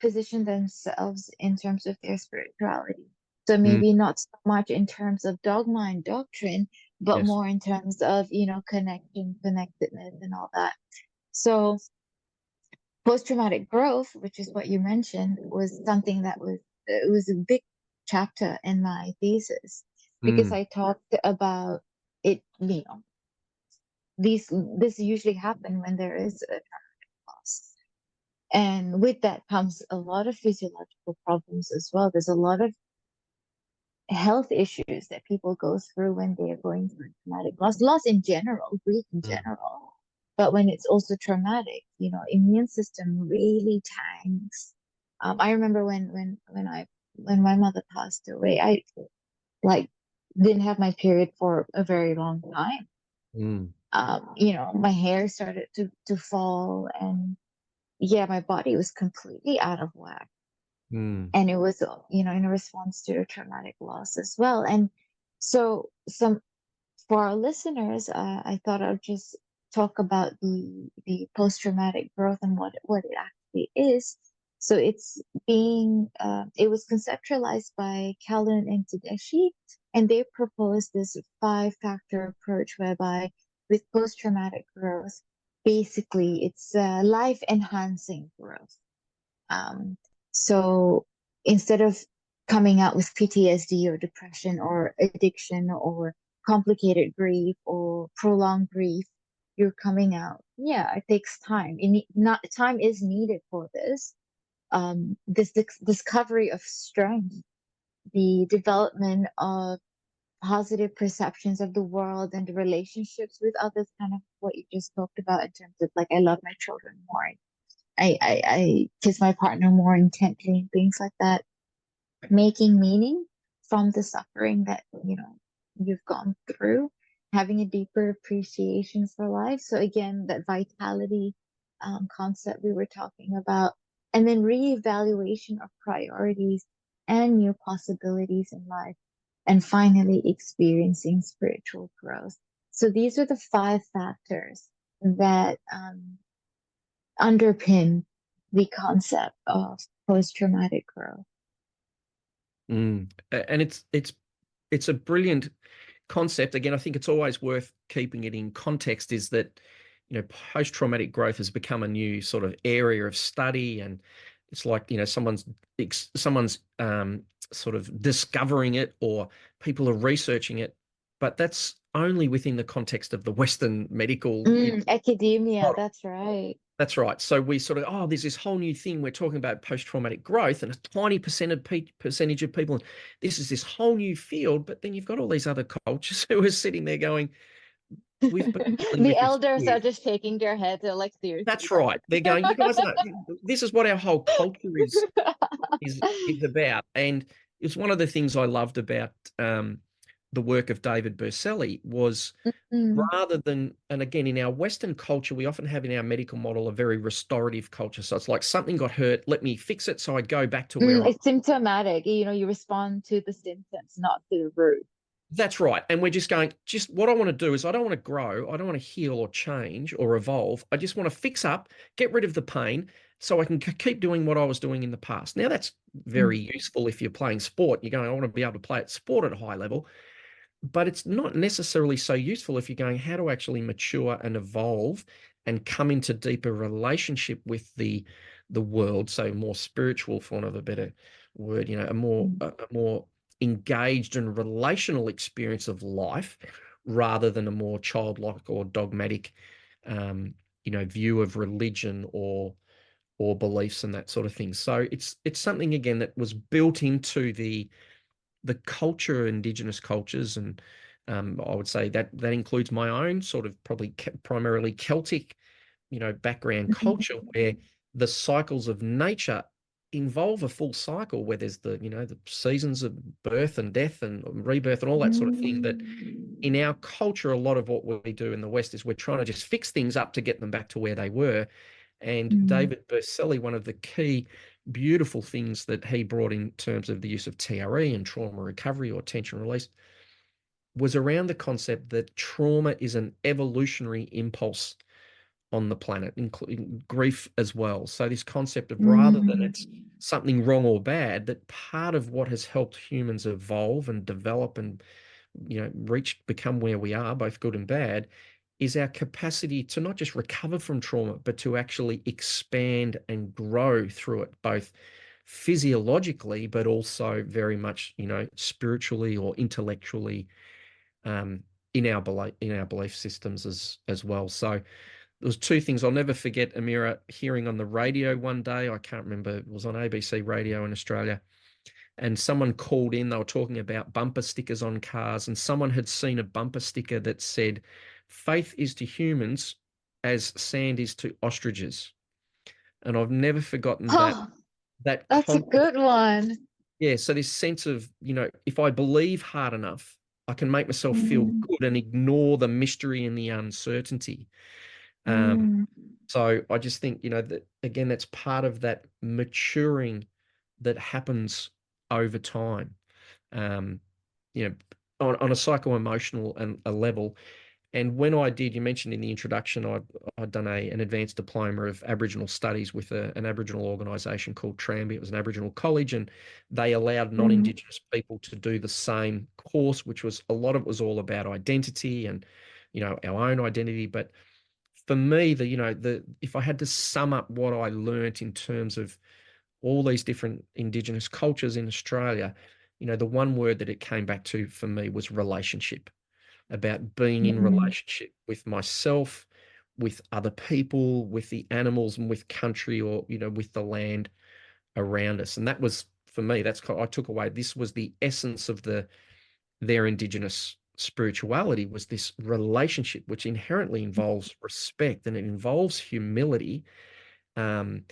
position themselves in terms of their spirituality. So mm, maybe not so much in terms of dogma and doctrine, but yes. more in terms of, connection, connectedness, and all that. So post-traumatic growth, which is what you mentioned, was something that was a big chapter in my thesis because Mm, I talked about it, this usually happen when there is a loss. And with that comes a lot of physiological problems as well. There's a lot of health issues that people go through when they are going through traumatic loss in general, grief in mm, general. But when it's also traumatic, immune system really tanks. I remember when my mother passed away, I like didn't have my period for a very long time. mm, My hair started to fall, and yeah, my body was completely out of whack. mm, And it was, in response to a traumatic loss as well. And so some for our listeners, I thought I'd just talk about the post-traumatic growth and what it actually is. So it was conceptualized by Calhoun and Tedeschi, and they proposed this 5-factor approach whereby with post-traumatic growth, basically it's life-enhancing growth. Um, so instead of coming out with PTSD or depression or addiction or complicated grief or prolonged grief, you're coming out. Yeah, it takes time. Not time is needed for this. This discovery of strength, the development of positive perceptions of the world and the relationships with others, kind of what you just talked about in terms of like I love my children more. I kiss my partner more intently, things like that. Making meaning from the suffering that, you've gone through, having a deeper appreciation for life. So again, that vitality concept we were talking about, and then reevaluation of priorities and new possibilities in life, and finally experiencing spiritual growth. So these are the 5 factors that underpin the concept of post-traumatic growth. mm. And it's a brilliant concept. Again, I think it's always worth keeping it in context is that, post-traumatic growth has become a new sort of area of study, and it's like, someone's sort of discovering it, or people are researching it, but that's only within the context of the Western medical Academia, model. that's right. That's right. So we sort of, there's this whole new thing. We're talking about post-traumatic growth, and a tiny percentage of people. This is this whole new field, but then you've got all these other cultures who are sitting there going, "We've been dealing The with this elders are here." just shaking their heads. They're like, seriously, That's guys. right. They're going, "You guys know, this is what our whole culture is about." And it's one of the things I loved about the work of David Berceli was, Mm. rather than, and again, in our Western culture, we often have in our medical model a very restorative culture. So it's like something got hurt, let me fix it so I go back to where I. It's symptomatic. You respond to the symptoms, not to the root. That's right. And we're just going, just what I want to do is I don't want to grow, I don't want to heal or change or evolve. I just want to fix up, get rid of the pain so I can keep doing what I was doing in the past. Now, that's very Mm. useful if you're playing sport. You're going, I want to be able to play at sport at a high level. But it's not necessarily so useful if you're going, how to actually mature and evolve and come into deeper relationship with the world, so more spiritual, for want of a better word, Mm. a more engaged and relational experience of life, rather than a more childlike or dogmatic view of religion or beliefs and that sort of thing. So it's something, again, that was built into the culture, indigenous cultures, and I would say that includes my own sort of probably primarily Celtic, background culture, where the cycles of nature involve a full cycle where there's the seasons of birth and death and rebirth and all that sort of thing, that in our culture, a lot of what we do in the West is we're trying to just fix things up to get them back to where they were. And David Berceli, one of the key beautiful things that he brought in terms of the use of TRE and trauma recovery or tension release was around the concept that trauma is an evolutionary impulse on the planet, including grief as well. So this concept of, rather than it's something wrong or bad, that part of what has helped humans evolve and develop and become where we are, both good and bad, is our capacity to not just recover from trauma, but to actually expand and grow through it, both physiologically, but also very much, spiritually or intellectually, in our belief systems as well. So there was two things I'll never forget, Amira, hearing on the radio one day. I can't remember, it was on ABC radio in Australia, and someone called in. They were talking about bumper stickers on cars, and someone had seen a bumper sticker that said, "Faith is to humans as sand is to ostriches." And I've never forgotten Oh, that that's a concept. good one. Yeah, so this sense of, if I believe hard enough, I can make myself feel good and ignore the mystery and the uncertainty. So I just think, that again, that's part of that maturing that happens over time, um, on a psycho-emotional and a level. And when I did, you mentioned in the introduction, I'd done an advanced diploma of Aboriginal Studies with an Aboriginal organisation called TRE. It was an Aboriginal college, and they allowed non-Indigenous people to do the same course, which was, a lot of it was all about identity and, our own identity. But for me, if I had to sum up what I learnt in terms of all these different Indigenous cultures in Australia, the one word that it came back to for me was relationship, about being in relationship with myself, with other people, with the animals, and with country, or, with the land around us. And that was, for me, I took away, this was the essence of their Indigenous spirituality, was this relationship, which inherently involves respect and it involves humility. And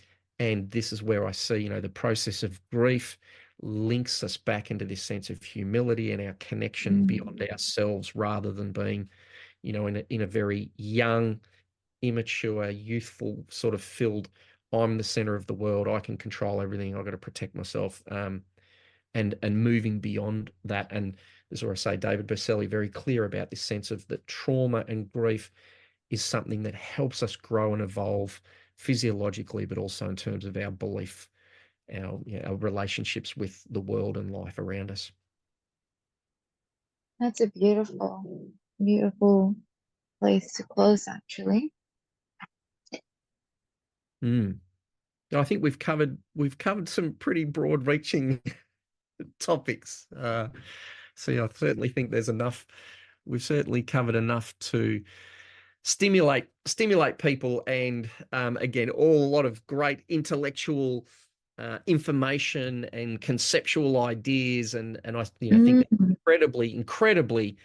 this is where I see, the process of grief links us back into this sense of humility and our connection beyond ourselves, rather than being, in a very young, immature, youthful sort of filled, I'm the center of the world, I can control everything, I've got to protect myself, and moving beyond that. And this is where I say David Berceli very clear about this sense of that trauma and grief is something that helps us grow and evolve physiologically, but also in terms of our belief, our relationships with the world and life around us. That's a beautiful, beautiful place to close, actually. I think we've covered some pretty broad-reaching topics. So I certainly think there's enough. We've certainly covered enough to stimulate people, and again, a lot of great intellectual information and conceptual ideas, and I think they're incredibly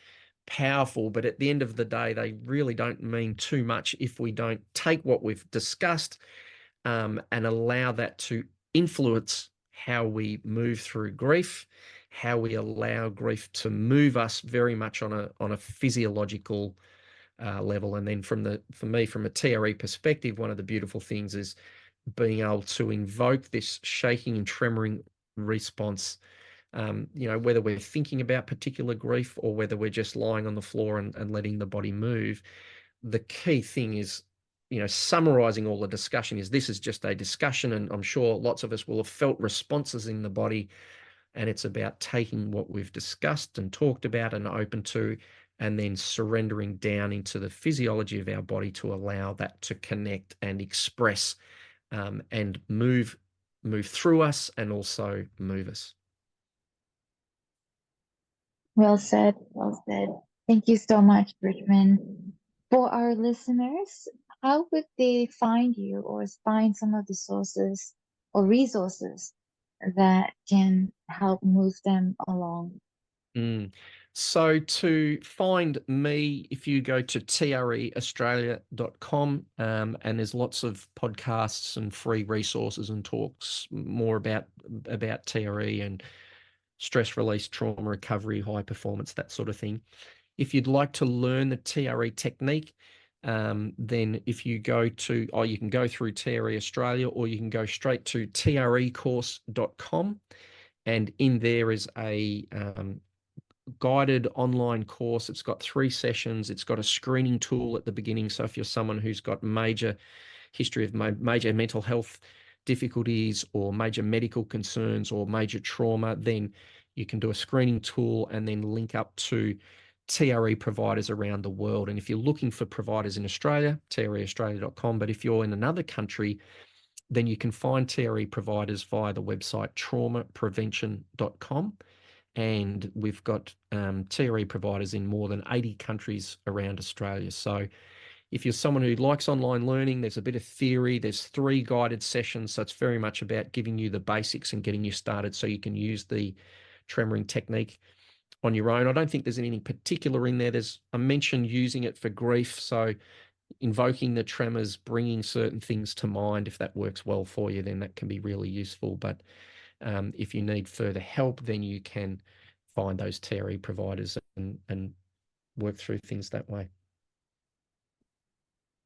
powerful. But at the end of the day, they really don't mean too much if we don't take what we've discussed, and allow that to influence how we move through grief, how we allow grief to move us very much on a physiological level. And then for me, from a TRE perspective, one of the beautiful things is being able to invoke this shaking and tremoring response, whether we're thinking about particular grief or whether we're just lying on the floor and letting the body move. The key thing is, summarizing all the discussion, is this is just a discussion, and I'm sure lots of us will have felt responses in the body, and it's about taking what we've discussed and talked about and open to, and then surrendering down into the physiology of our body to allow that to connect and express, and move through us and also move us. Well said, well said. Thank you so much, Richmond. For our listeners, how would they find you or find some of the sources or resources that can help move them along? So to find me, if you go to treaustralia.com, and there's lots of podcasts and free resources and talks more about TRE and stress release, trauma recovery, high performance, that sort of thing. If you'd like to learn the TRE technique, then if you go to, you can go through TRE Australia, or you can go straight to trecourse.com, and in there is a guided online course. It's got 3 sessions. It's got a screening tool at the beginning. So if you're someone who's got major history of major mental health difficulties or major medical concerns or major trauma, then you can do a screening tool and then link up to TRE providers around the world. And if you're looking for providers in Australia, treaustralia.com. But if you're in another country, then you can find TRE providers via the website traumaprevention.com. And we've got TRE providers in more than 80 countries around Australia. So if you're someone who likes online learning, there's a bit of theory, there's 3 guided sessions. So it's very much about giving you the basics and getting you started so you can use the tremoring technique on your own. I don't think there's anything particular in there. I mentioned using it for grief. So invoking the tremors, bringing certain things to mind, if that works well for you, then that can be really useful. But if you need further help, then you can find those TRE providers and work through things that way.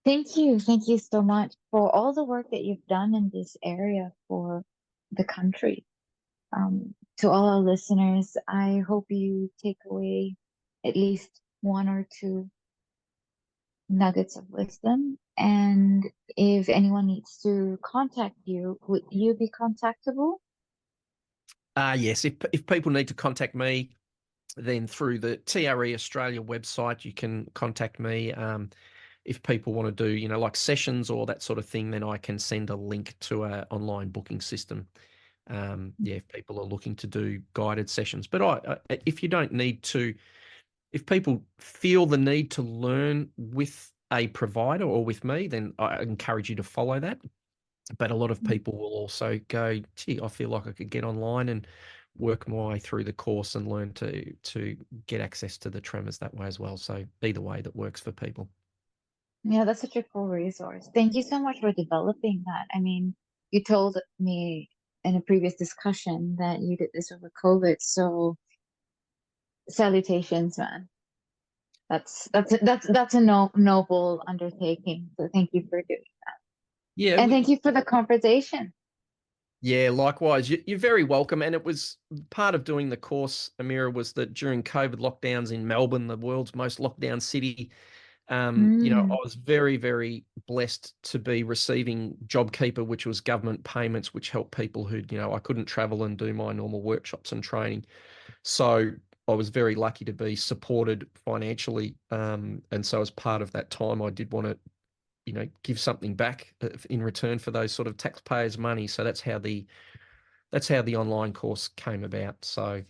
Thank you. Thank you so much for all the work that you've done in this area for the country. To all our listeners, I hope you take away at least 1 or 2 nuggets of wisdom. And if anyone needs to contact you, would you be contactable? Yes, if people need to contact me, then through the TRE Australia website, you can contact me. If people want to do, like sessions or that sort of thing, then I can send a link to an online booking system. If people are looking to do guided sessions. But if you don't need to, if people feel the need to learn with a provider or with me, then I encourage you to follow that. But a lot of people will also go, gee, I feel like I could get online and work my way through the course and learn to get access to the tremors that way as well. So either way that works for people. Yeah, that's such a cool resource. Thank you so much for developing that. I mean, you told me in a previous discussion that you did this over COVID, so salutations, man. That's a noble undertaking. So thank you for doing that. Yeah. And thank you for the conversation. Yeah, likewise. You're very welcome. And it was part of doing the course, Amira, was that during COVID lockdowns in Melbourne, the world's most locked down city, I was very, very blessed to be receiving JobKeeper, which was government payments, which helped people who, I couldn't travel and do my normal workshops and training. So I was very lucky to be supported financially. And so as part of that time, I did want to, give something back in return for those sort of taxpayers' money. So that's how the online course came about. So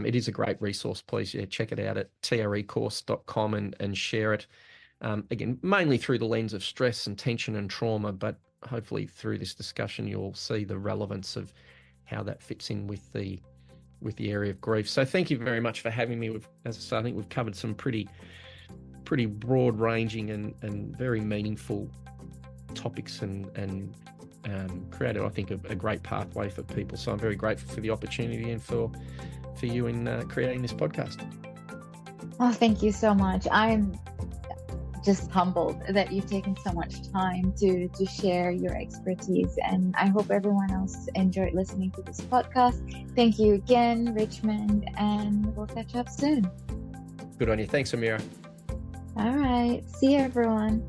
it is a great resource. Please, check it out at trecourse.com and share it. Again, mainly through the lens of stress and tension and trauma, but hopefully through this discussion, you'll see the relevance of how that fits in with the area of grief. So thank you very much for having me. As I say, I think we've covered some pretty broad ranging and very meaningful topics and created, I think, a great pathway for people. So I'm very grateful for the opportunity and for you in creating this podcast. Oh, thank you so much. I'm just humbled that you've taken so much time to share your expertise, and I hope everyone else enjoyed listening to this podcast. Thank you again, Richmond, and we'll catch up soon. Good on you. Thanks, Amira. All right. See you, everyone.